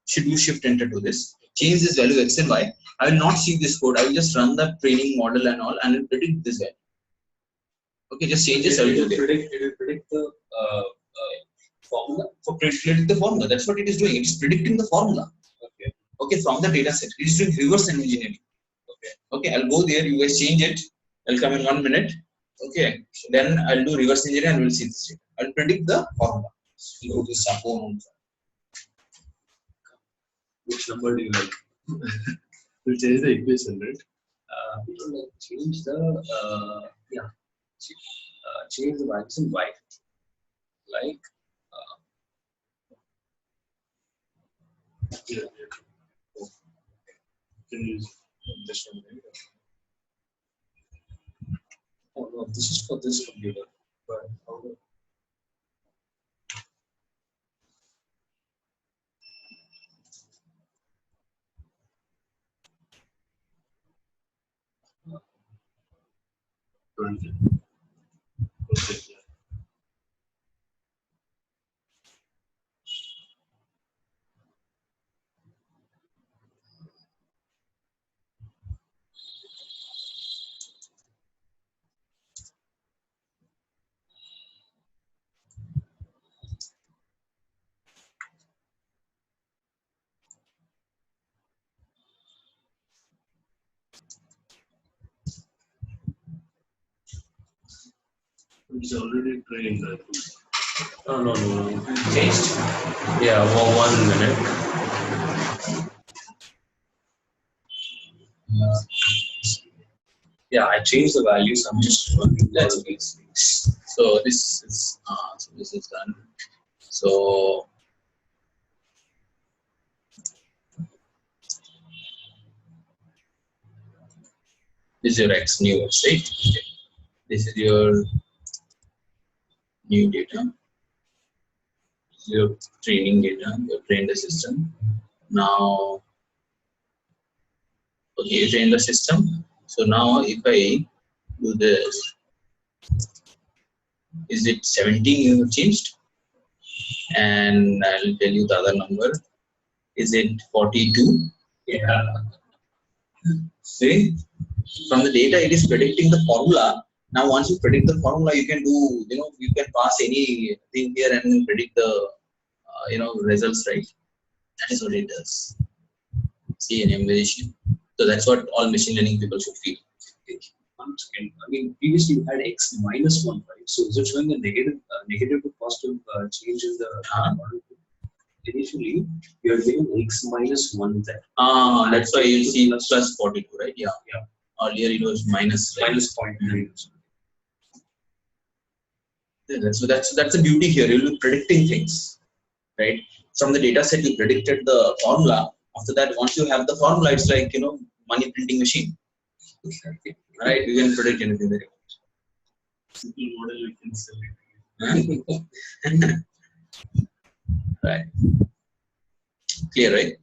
Should you shift enter to this? Change this value x and y. I will not see this code. I will just run the training model and all, and will predict this value. Okay, just change this. It will predict the formula. Predict the formula. That's what it is doing. It is predicting the formula. Okay. Okay, from the data set. It is doing reverse engineering. Okay. Okay, I'll go there. You guys change it. I'll come in 1 minute. Okay. Then I'll do reverse engineering and we'll see this data. I'll predict the formula. Go to support. Which number do you like? We'll change the equation, right? Change the change the x and y. Like Yeah. Can use this one, right? oh no, this is for this computer. But how do Okay. Okay. It's already trained. I think. oh no. Changed. Yeah, 1 minute. Yeah, I changed the values. I'm just working. That's okay. So this is done. So this is your x new, right? Okay. This is your new data. This is your training data. You train the system. Now, okay, you train the system. So now if I do this, is it 17 you have changed? And I'll tell you the other number. Is it 42? Yeah. See, from the data, it is predicting the formula. Now, once you predict the formula, you can do, you can pass anything here and then predict the, results, right? That is what it does. See, an emulation. So that's what all machine learning people should feel. Once again, I mean, previously you had x minus 1, right? So is it showing a negative to positive change in the model? Initially, you are given x minus 1 there. That's why you see plus 42, right? Yeah. Earlier it was minus, right? Minus 0.9. Yeah, that's the beauty here. You'll be predicting things, right? From the data set, you predicted the formula. After that, once you have the formula, it's like money printing machine, right? You can predict anything that you Simple model we can sell it. want. Right. Clear, right?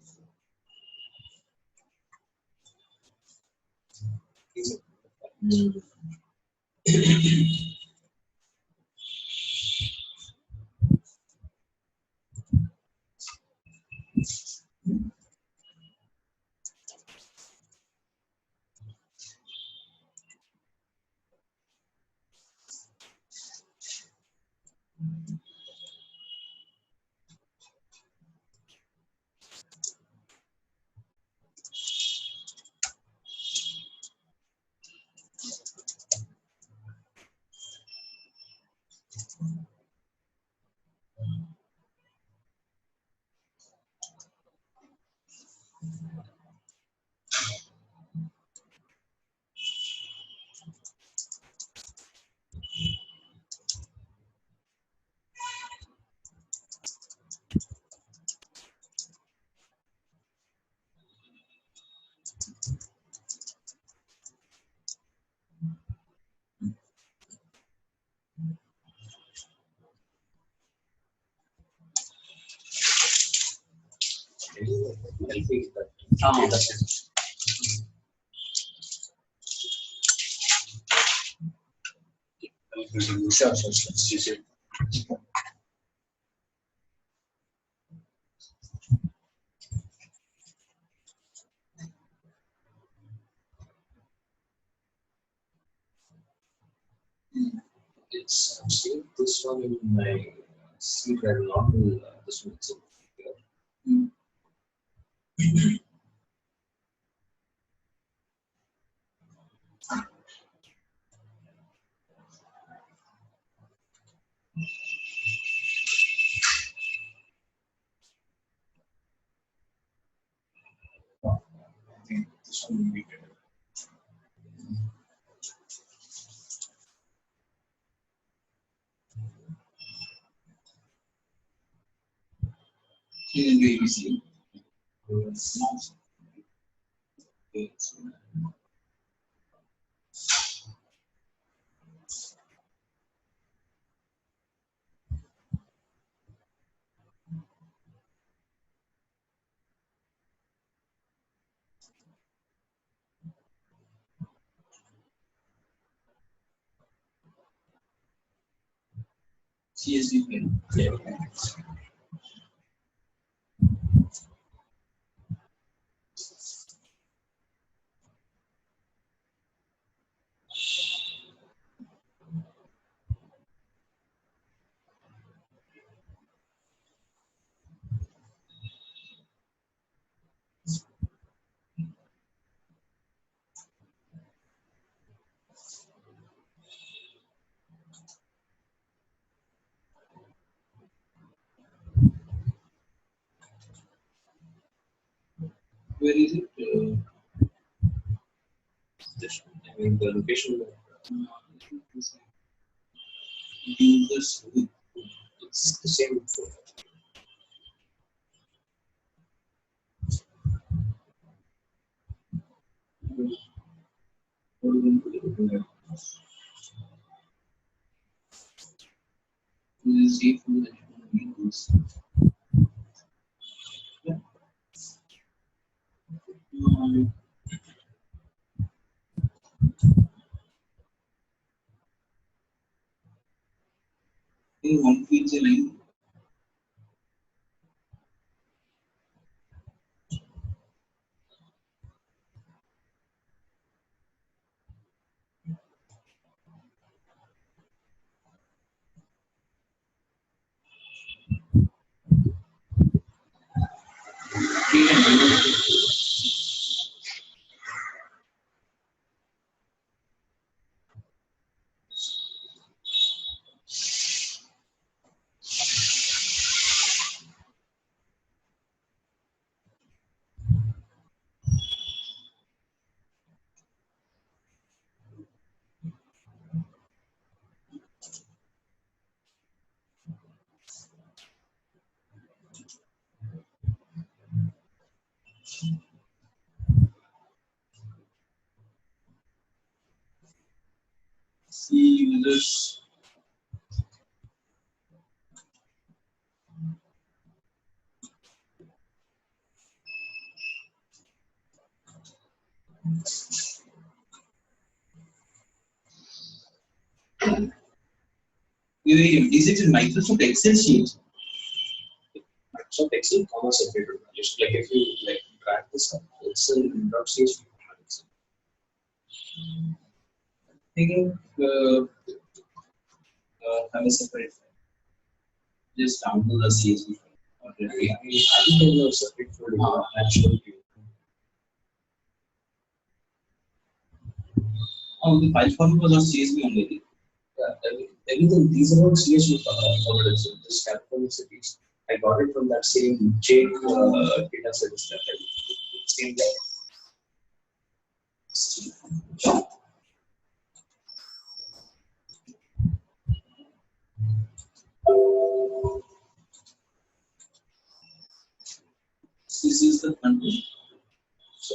Sure. I'm seeing this one in my C drive, not in this one itself. This one will be better. Clear and ABC. CSV pen. Clear. Where is it? I mean, the location. Users. It's the same. One feeds a line. See users. Is it in Microsoft Excel sheet? Microsoft Excel, comma separated values. Like if you like drag this up, Excel.csv. Thinking have a separate file. Just download the CSV file. Okay. I think a separate folder. Actually, Oh, the file format was on CSV only. everything. These are all CSV forwarded. So this California cities, I got it from that same Jake data service that I same guy. This is the country. So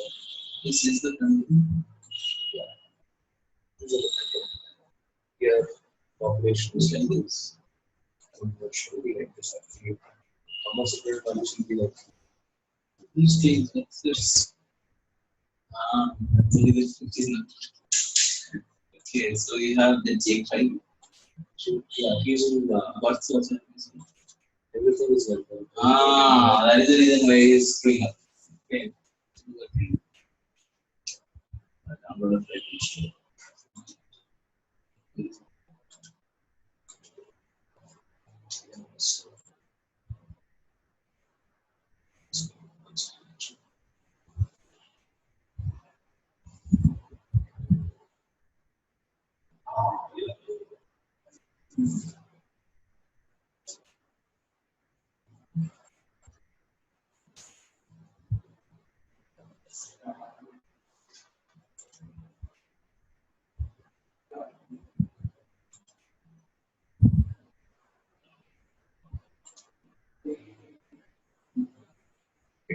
this is the country. Yeah. These are the here population is like this. It should be like this actually. Almost separate values should be like These things. This. Actually, this is not. Okay, so you have the Jake file. so, yeah, he's in What's also everything is like that. that is the reason why it's screwing up. Okay. Download a file.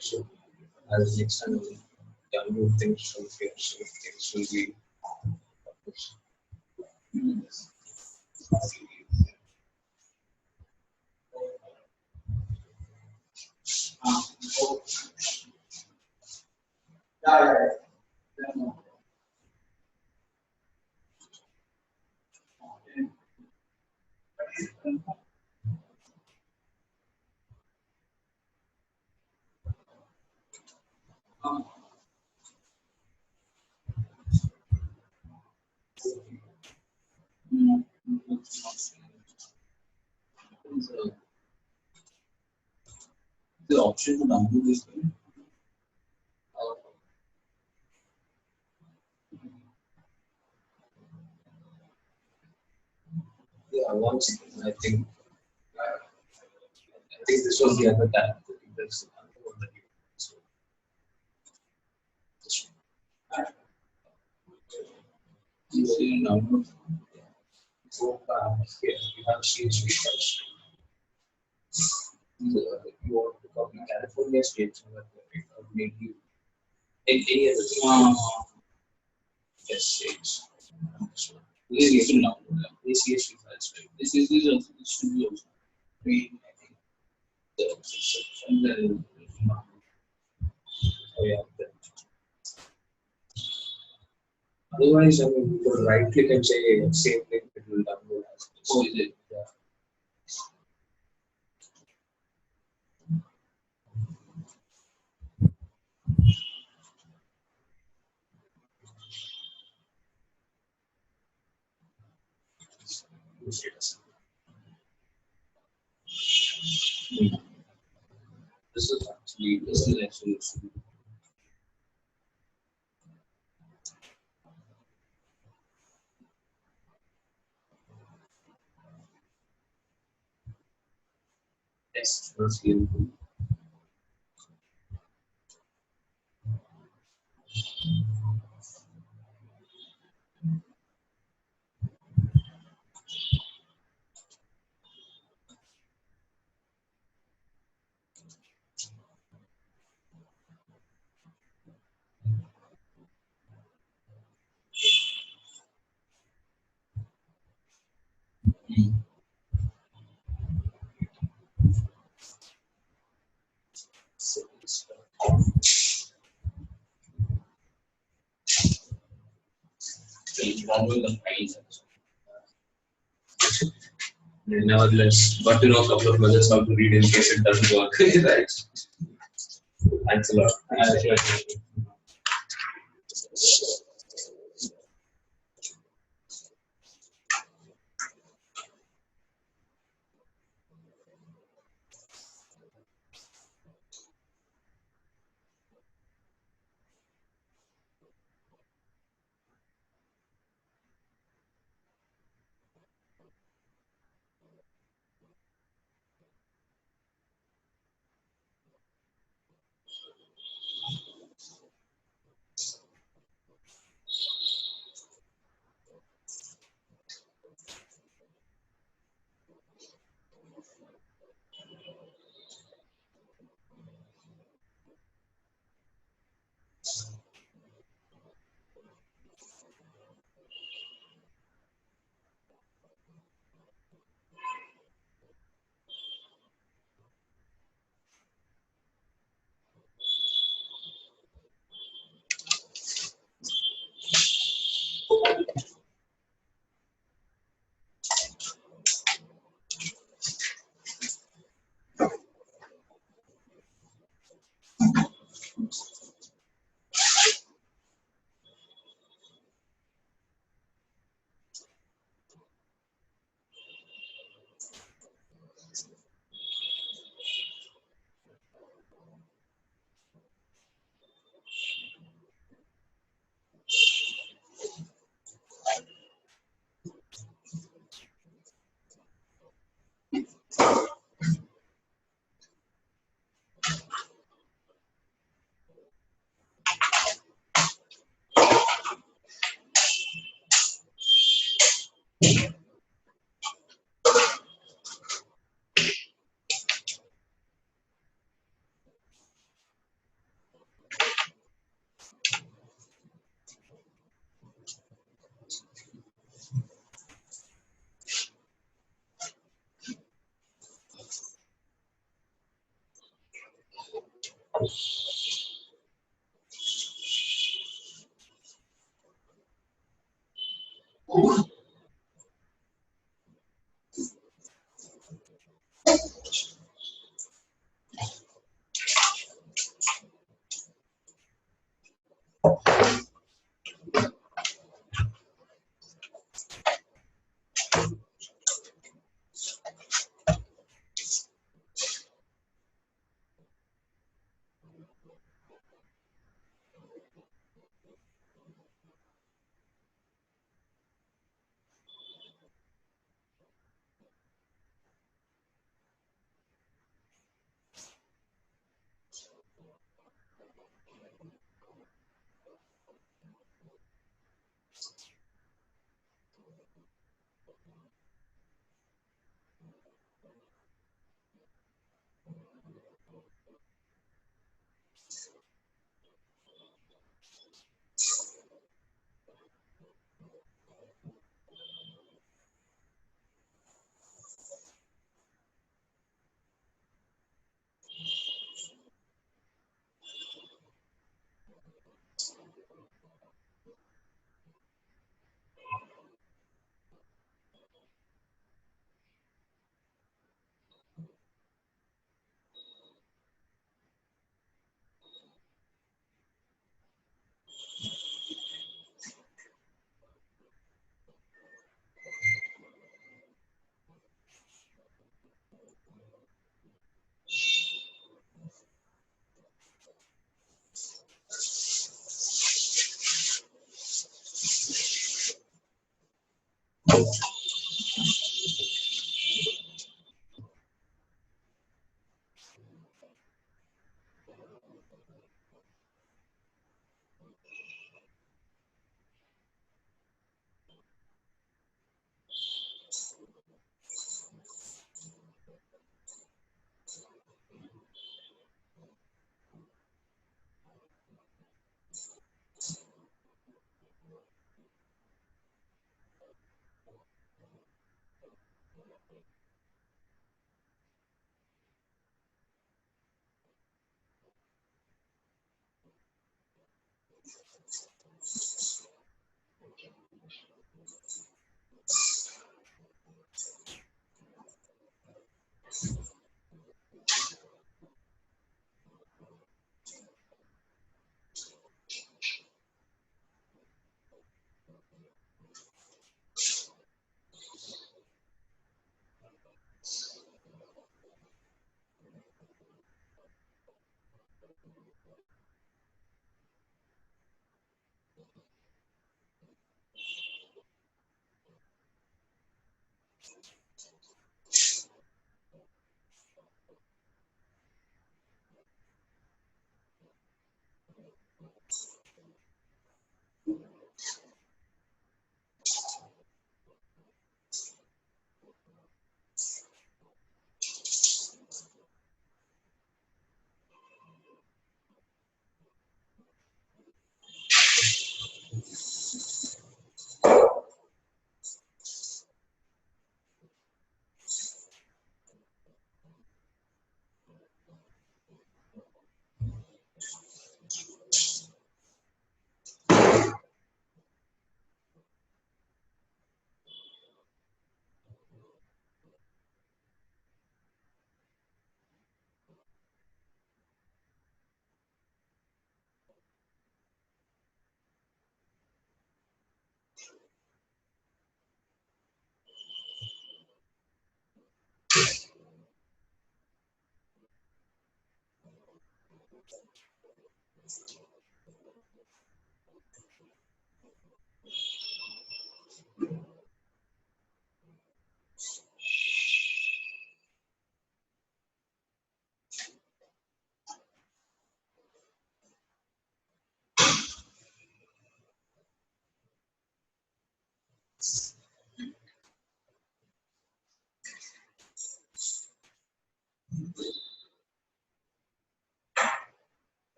So as next time we download things from here, so things will be The option to download this file. yeah, one second. I think this was the other tab. There's another one that you so this one. This is download. So here you have CSV files. You want to copy California state so that maybe any other thing. Yes, states. So This is download. these CSV files, right? This is also this should be also. I think the Oh yeah. Otherwise, I mean, you could right click and say save link, it will download as oh, is it? Yeah. This data set. This is actually extra scalable. Nevertheless, but to know a couple of projects how to read in case it doesn't work. Right. Thanks a lot.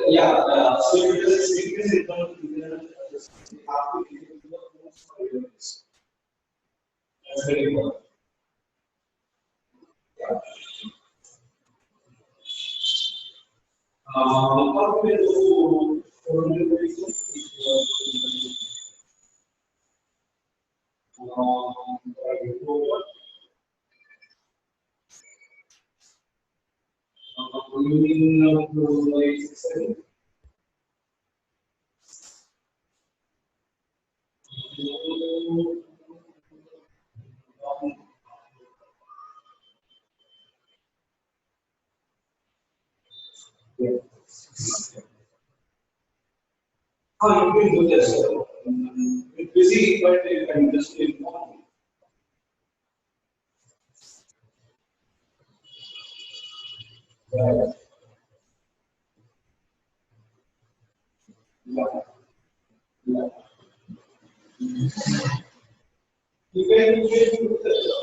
Yeah, so it is significant we have to give it to the most awareness. That's very important. How do we do for how you can do this? It's busy, but you can just inform. You can do this.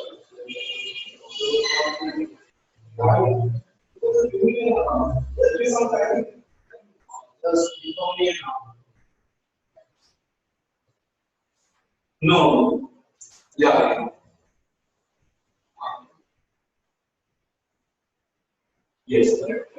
No. Yeah. Yes. Correct.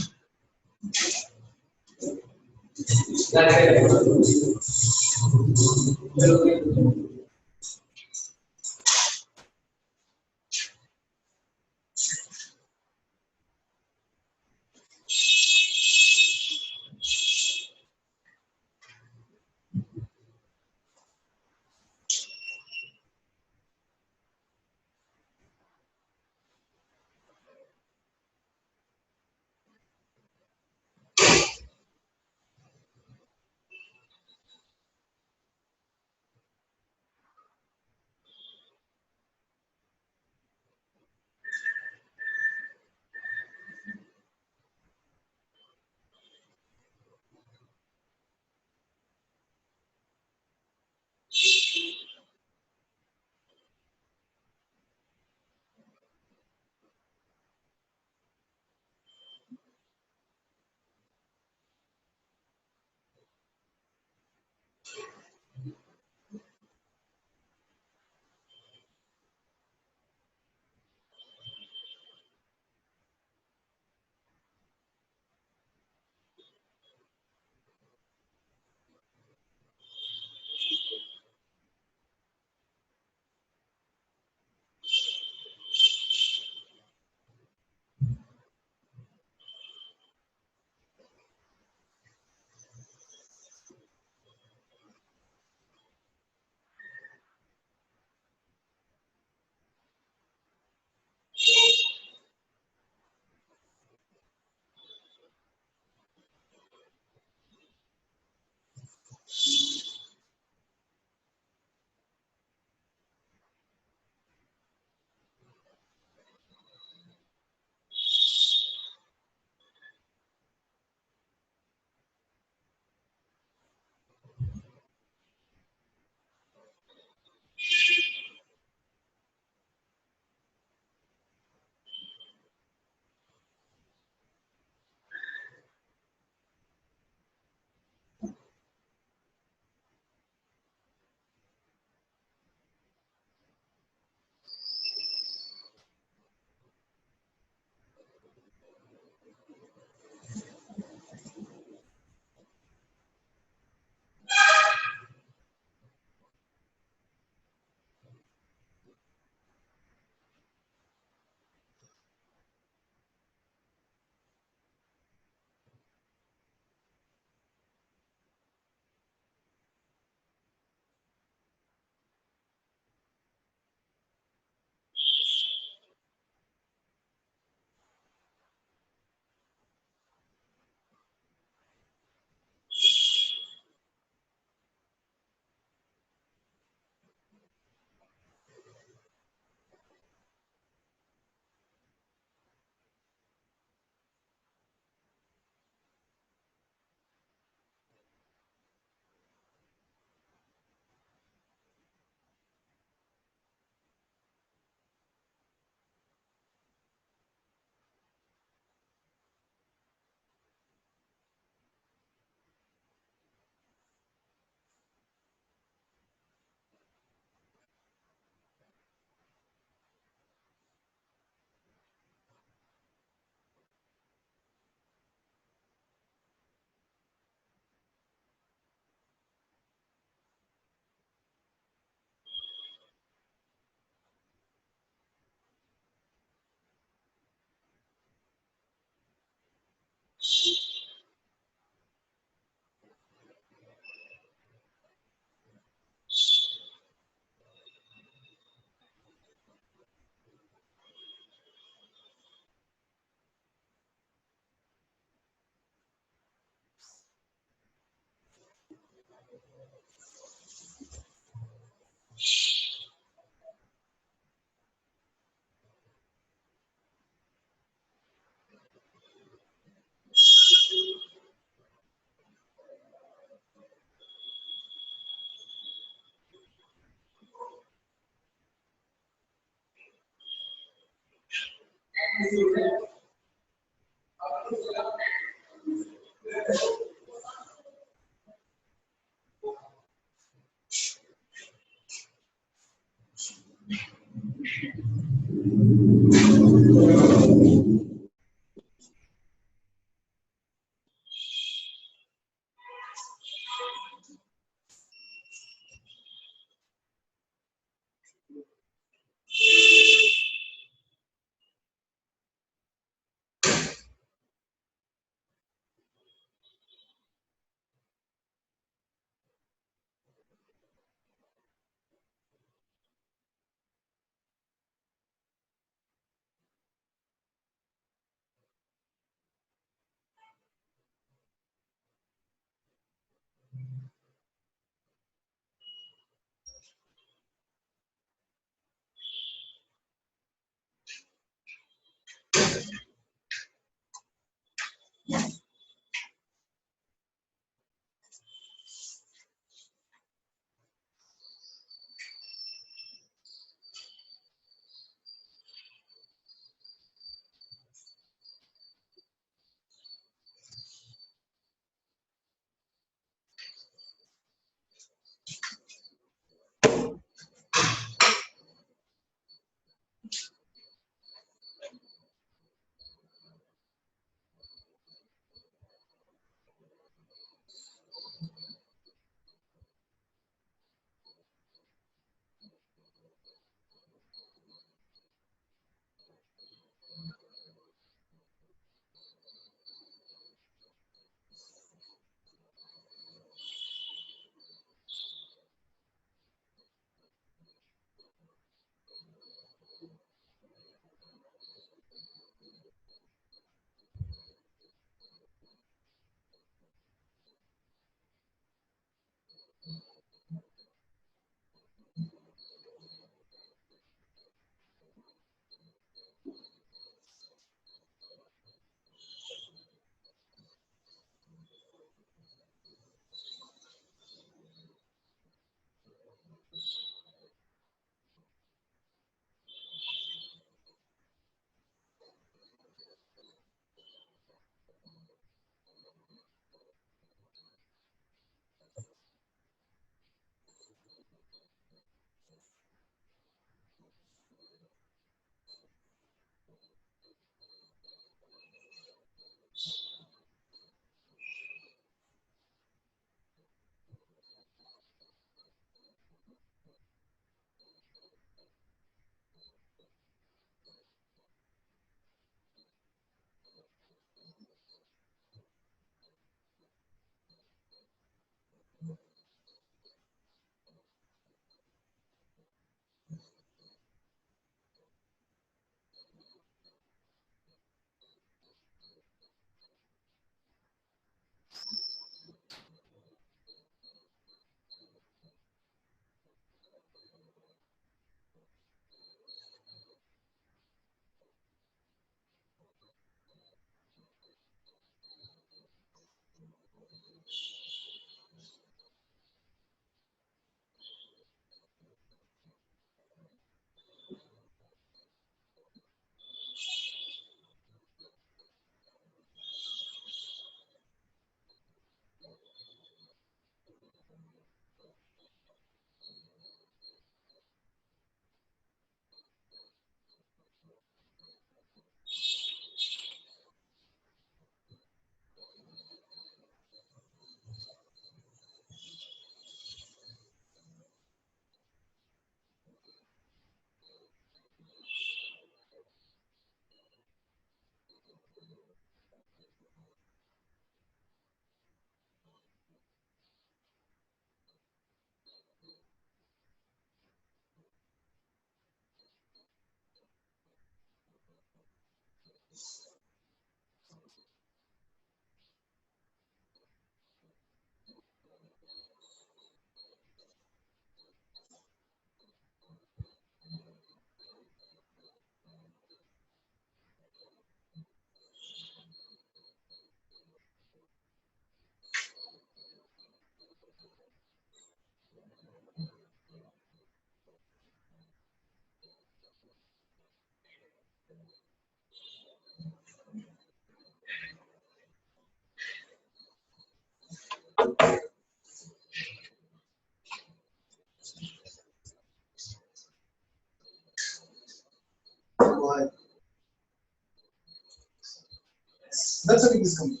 That's a biggest company.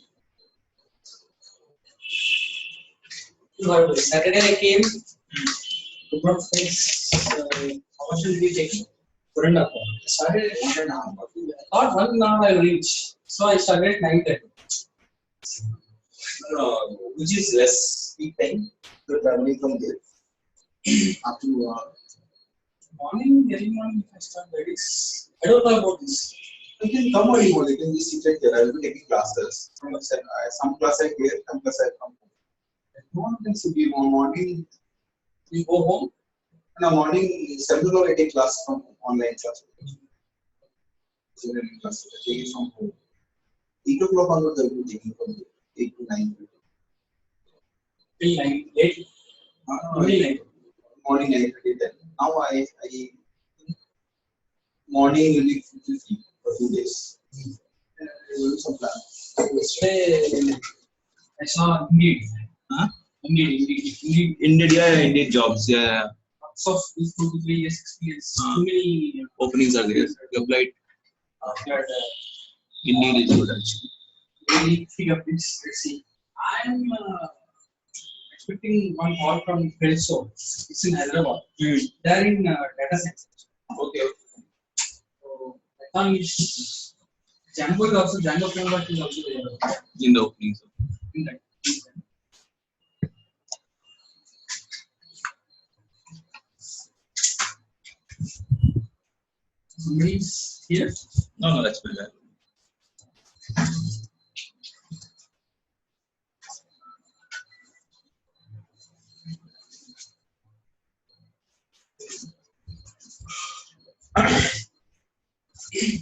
Saturday I came. The prospects, how much will be taking? 4.5 hours. I started at 1.5 hours. I thought 1 hour I'll reach. So I started at 9:30. Which is less peak time to traveling from there up to Morning, early morning, if I start that is. I don't know about this. You can come early morning. You can just sit right there. I will be taking classes. Some class I clear, some class I come home. No one can sit in morning. You go home. No, morning 7 o'clock I take class from online class. Class. I take it from home. 8 o'clock onwards I will be taking from there. 8 to 9. Till 9, 8. Only 9. Morning 9:30 then. Now I morning will be free for 2 days. Will do some plan. Yesterday I saw Indeed. Huh? Indeed. Indeed jobs. Yeah. Lots of 2 to 3 years experience. Too many Openings are there. You applied. that Indeed is good actually. really figure this. Let's see. I'm expecting one call from Kelso. It's in Hyderabad. They're in data science. Okay. So I thought it's Django is also Django framework is also there. In the openings. In that. Somebody's here. No, that's my bad.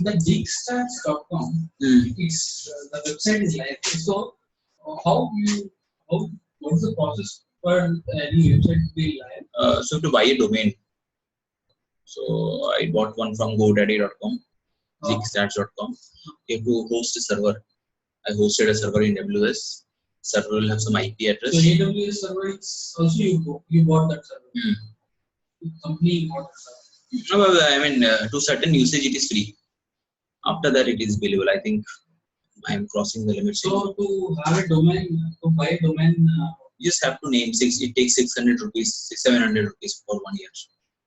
The ZekeLabs.com. It's the website is live. So what's the process for any website to be live? So to buy a domain. So I bought one from GoDaddy.com, ZekeLabs.com. You have to host a server. I hosted a server in AWS. Server will have some IP address. So AWS server is also you bought that server. The company bought that server. No, I mean to certain usage it is free. After that it is billable. I think I am crossing the limit. So to have a domain, to buy a domain, you just have to name six. It takes 600 rupees, 700 rupees for 1 year.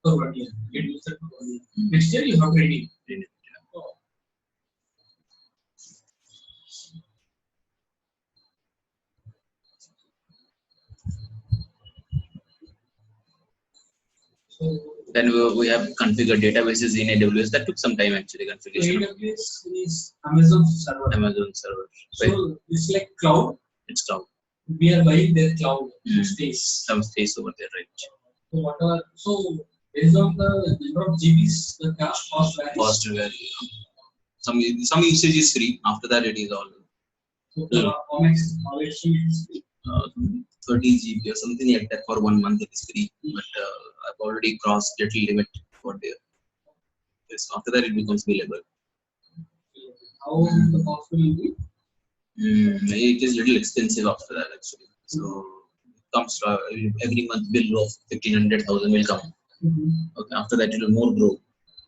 for 1 year. Get used to 1 year. Next year you have ready. Oh. So Then we have configured databases in AWS. That took some time actually. Configuration. AWS is Amazon server. Amazon server. So it's like cloud. It's cloud. We are buying their cloud space. Some space over there, right? So whatever. So based on the number of GBs, the cost varies. Cost vary. Some usage is free. After that, it is all. So how much is free? 30 GB or something like that for 1 month. It is free, but I've already crossed little limit for there. Yes, after that it becomes billable. How the cost will be? It is little expensive after that actually. So it comes to, every month bill of 1,500,000 will come. Okay, after that it will more grow.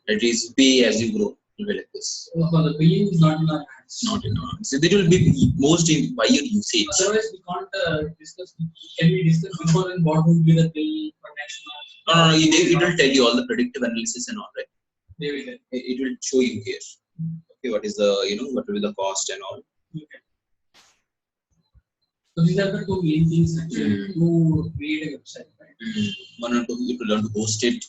At least pay as you grow. It will be like this. So for the billing is not in our hands. Not in our hands. So it will be most in by your usage. Otherwise we can't discuss. Can we discuss before and what would be the bill for next month? No. It will tell you all the predictive analysis and all, right? They will tell. It will show you here. Okay, what is the what will be the cost and all. Okay. So these are the two main things actually to create a website, right? One or two, you have to learn to host it,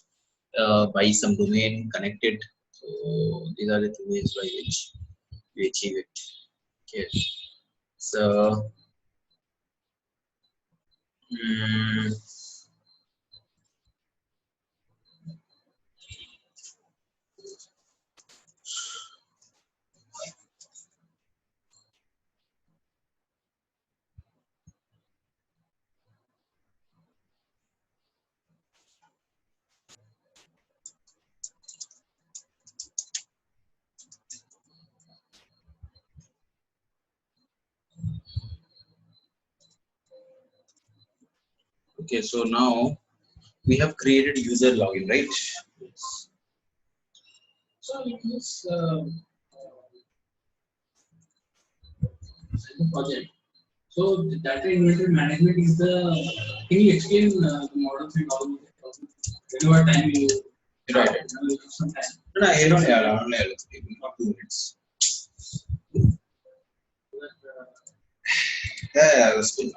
buy some domain, connect it. So these are the two ways by which we achieve it. Okay. So Okay, so now we have created user login, right? So in this project, so the data inventory management is the. Can you explain the models and how? Whenever time you Right. some time. No, I don't have only 2 minutes. Yeah, that's good.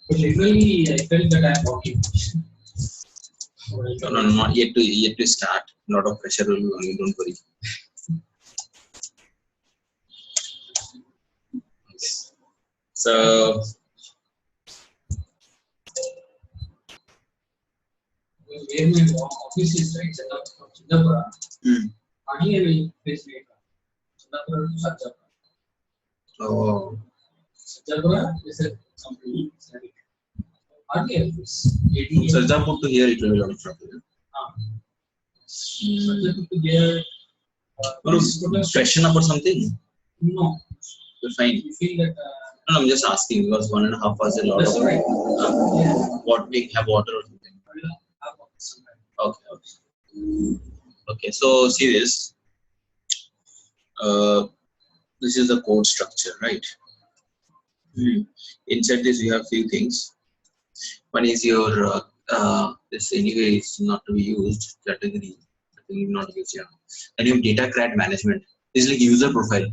But literally, I felt that I'm walking. No, not yet to start. A lot of pressure will be on you, don't worry. Okay. So Where my office is right, set up from Singapore. Hardly I will face it. Singapore to Sajjapura. oh, Sajjapura is a company. Hardly I will face. from Sarjapur to here it will be a lot of trouble. Sajjapur to there. Freshen up or something? No. You're fine. You feel that. No, I'm just asking because 1.5 hours is a lot That's of right. what we have water or something. Okay, okay. Okay, so see this. This is the code structure, right? Inside this, you have few things. One is your this anyway is not to be used category. Not used, yeah. And you have data crat management. This is like user profile.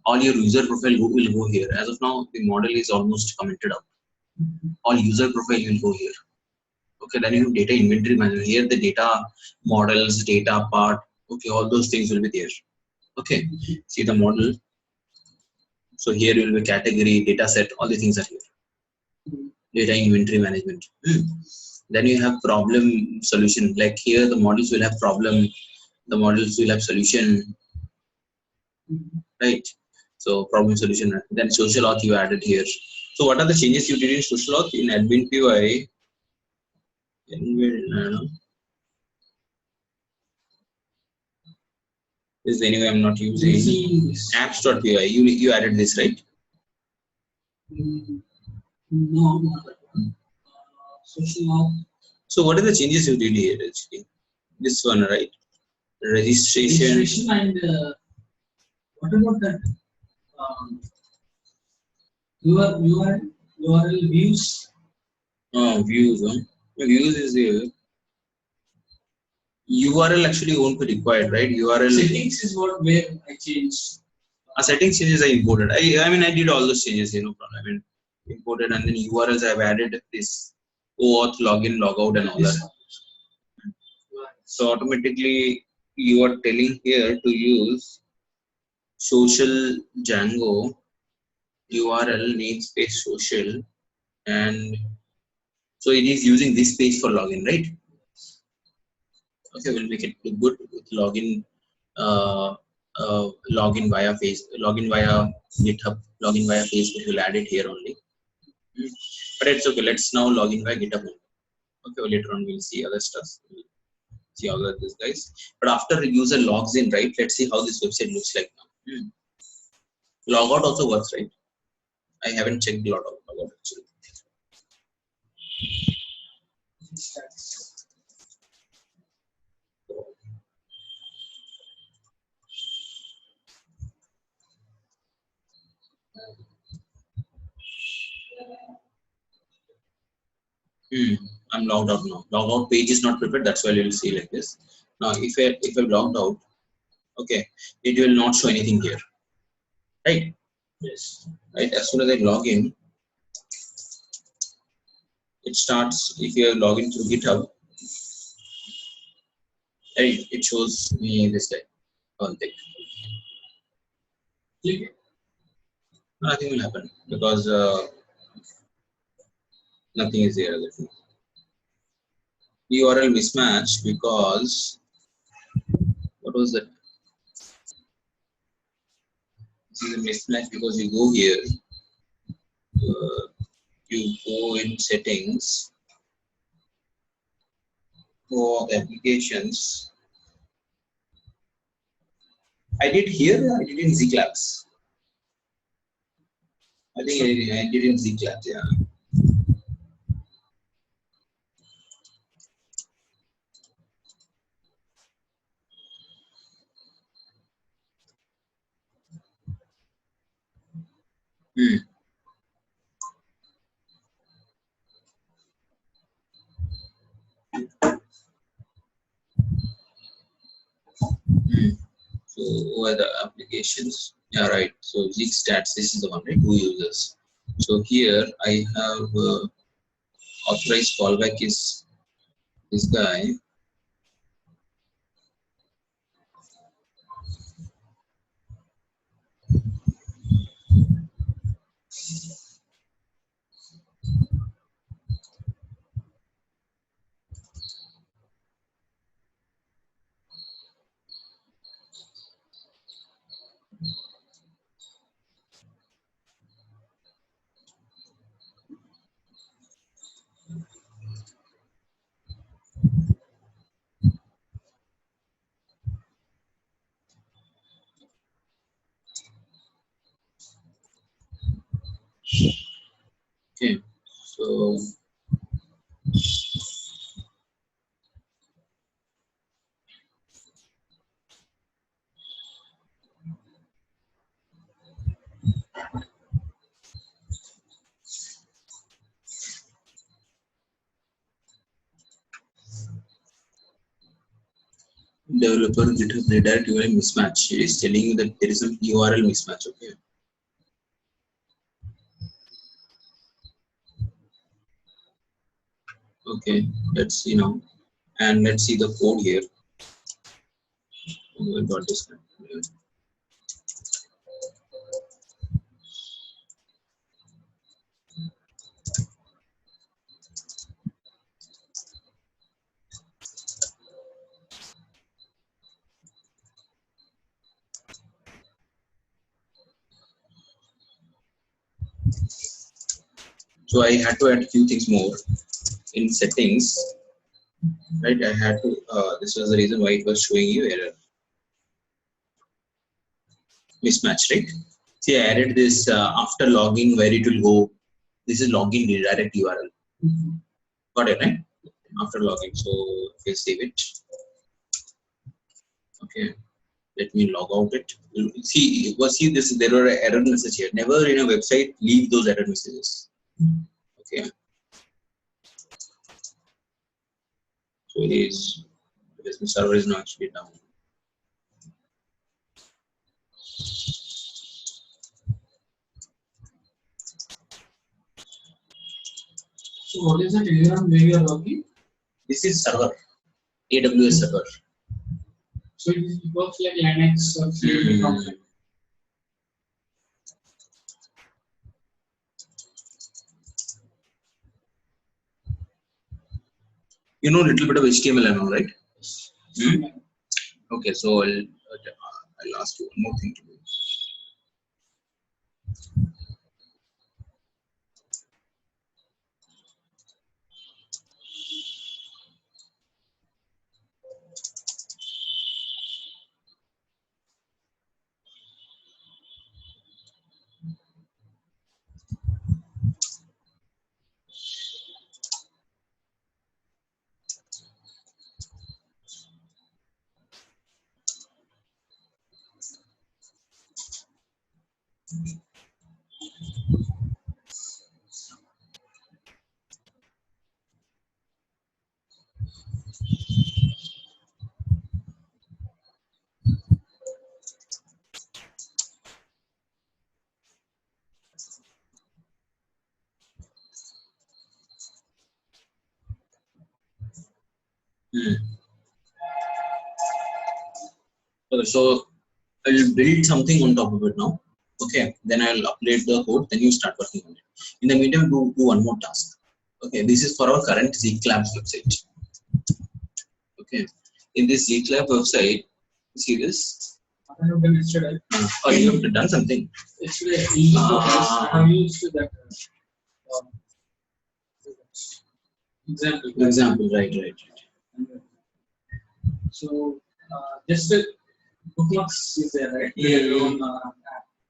All your user profile will go here. As of now, the model is almost commented out. All user profile will go here. Okay, then you have data inventory management. Here the data models, data part. Okay, all those things will be there. Okay, see the model. So here will be category, data set, all the things are here. Data inventory management. Then you have problem solution. Like here the models will have problem, the models will have solution. Right. So problem solution. Then social auth you added here. So what are the changes you did in social auth in admin PY? This is anyway I'm not using apps.py. You added this, right? No. Social auth. So what are the changes you did here actually? This one, right? Registration and what about that? URL views. Views. Views is the URL actually won't be required, right? URL Settings is where I changed. Settings changes I imported. I mean I did all those changes, no problem. I mean imported and then URLs I've added this OAuth, login, logout and all that. So automatically you are telling here to use social Django URL namespace social, and so it is using this page for login, right? Okay, we'll make it good with login. Login via login via GitHub, login via Facebook. We'll add it here only. But it's okay. Let's now login via GitHub. Okay, well, later on we'll see other stuff. We'll see all of this, guys. But after the user logs in, right? Let's see how this website looks like now. Logout also works, right? I haven't checked logout actually. I'm logged out now. Logout page is not prepared. That's why you'll see like this. Now, if I logged out, okay, it will not show anything here, right? Yes. Right. As soon as I log in, it starts. If you log in through GitHub, right, it shows me this guy. One thing. Click it. Nothing will happen because nothing is there. URL mismatch because what was that? is a mismatch because you go here, you go in settings, for applications. I did here, I did in ZekeLabs. I think I did in ZekeLabs, yeah. Hmm. Hmm. So what are the applications? Yeah, right. So Zeke Stats, this is the one, right? Who users? So here I have authorized callback is this guy. Okay, so developer GitHub redirect URL mismatch. It is telling you that there is some URL mismatch. Okay. Okay, let's see now, and let's see the code here. Oh, I got this one. Yeah. So I had to add a few things more in settings, right? I had to. This was the reason why it was showing you error mismatch, right? See, I added this after login where it will go. This is login redirect URL. Got it, right? After login. So okay, save it. Okay, let me log out it. See this. There are error message here. Never in a website leave those error messages. Okay. So it is because the server is not actually down. So what is the Telegram where you are working? This is server, AWS server. So it works like Linux or something. You know a little bit of HTML and all, right? Hmm? Okay, so I'll ask you one more thing to do. So I'll build something on top of it now. Okay, then I'll update the code. Then you start working on it. In the meantime, do one more task. Okay, this is for our current ZekeLabs website. Okay, in this ZekeLab website, see this. I have done yesterday. Or you have done something. Yesterday, easy progress. I have used that um, example. Example, right. So just bookmarks is there, right? Their own app.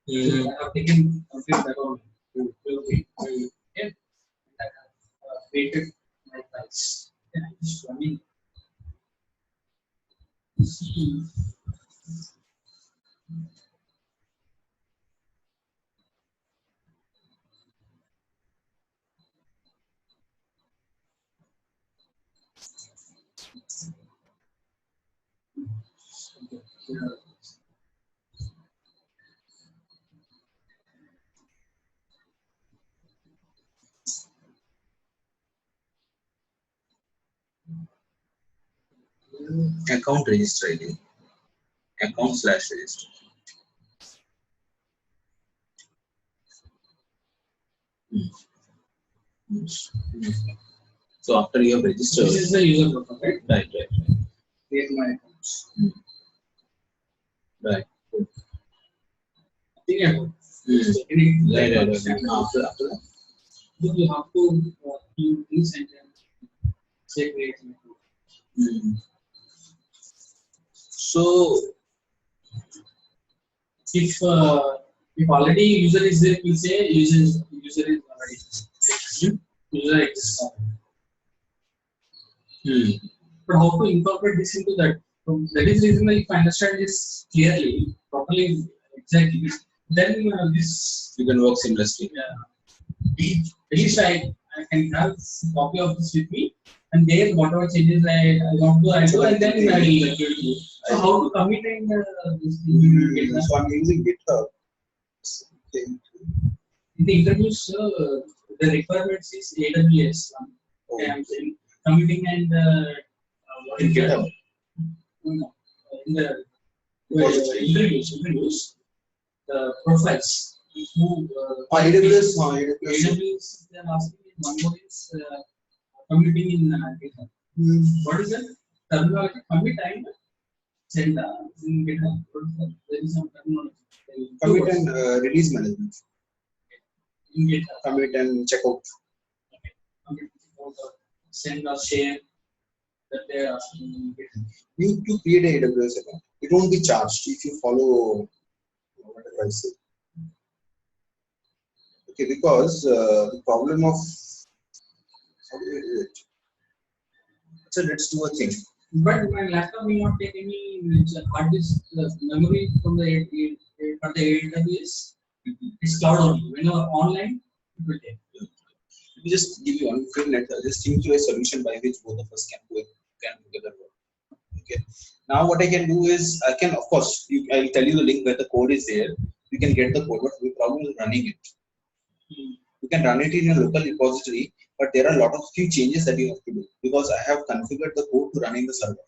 So I have taken complete that on. Okay. And I have created my files. And I'm just running. See. Account register ID. Account/register. So after you have registered, This is the user profile, right? Right. Create my accounts. Right. Nothing at all. Right. After that, So you have to do this and then say create an account. So If already user is there, we say user is already user exists. But how to incorporate this into that? So that is the reason why if I understand this clearly, properly, exactly, then this you can work seamlessly. at least I can have a copy of this with me, and there whatever changes I want to do, and then I will give it to you. So how to commit and this thing? So I'm using GitHub. In the interviews, the requirements is AWS. Okay, I'm saying committing and what is GitHub. No, in the interviews, the profiles. Who, AWS, AWS, they are asking me one more is committing in GitHub. What is that? Terminology, commit and send in GitHub. What is that? There is some terminology. Commit and release management. In GitHub. Commit and checkout. Okay. Commit, send or share that they are asking in GitHub. You need to create an AWS account. It won't be charged if you follow whatever I say. Okay, because the problem of how do you do it? So let's do a thing. But my laptop will not take any hard disk memory from the AWS. It's cloud only. When you are online, it will take. Let me just give you one thing. Just think to a solution by which both of us can together work. Okay. Now what I can do is I can, of course, I'll tell you the link where the code is there. You can get the code, but the problem is running it. You can run it in your local repository, but there are a lot of few changes that you have to do because I have configured the code to run in the server.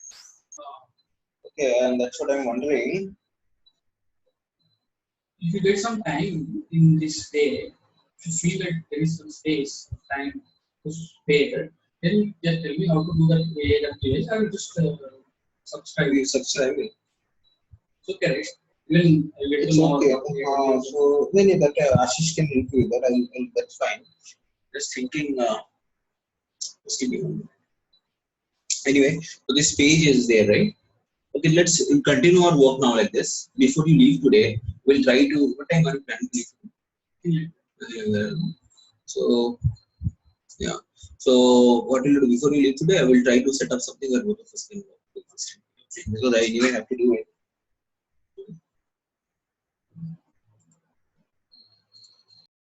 Okay, and that's what I'm wondering. If you get some time in this day, if you feel that there is some space, time to spare, then just tell me how to do that AWS. I will just subscribe. You subscribe it. So correct. Even I get It's to know okay. about AWS. So no, that Ashish can help you with that. That's fine. Just thinking. Just give me one minute. Anyway, so this page is there, right? Okay, let's continue our work now like this. Before you leave today, we'll try to. What time are you planning to leave? So, yeah. So, what we'll do before you leave today, I will try to set up something where both of us can work. Because I anyway have to do it.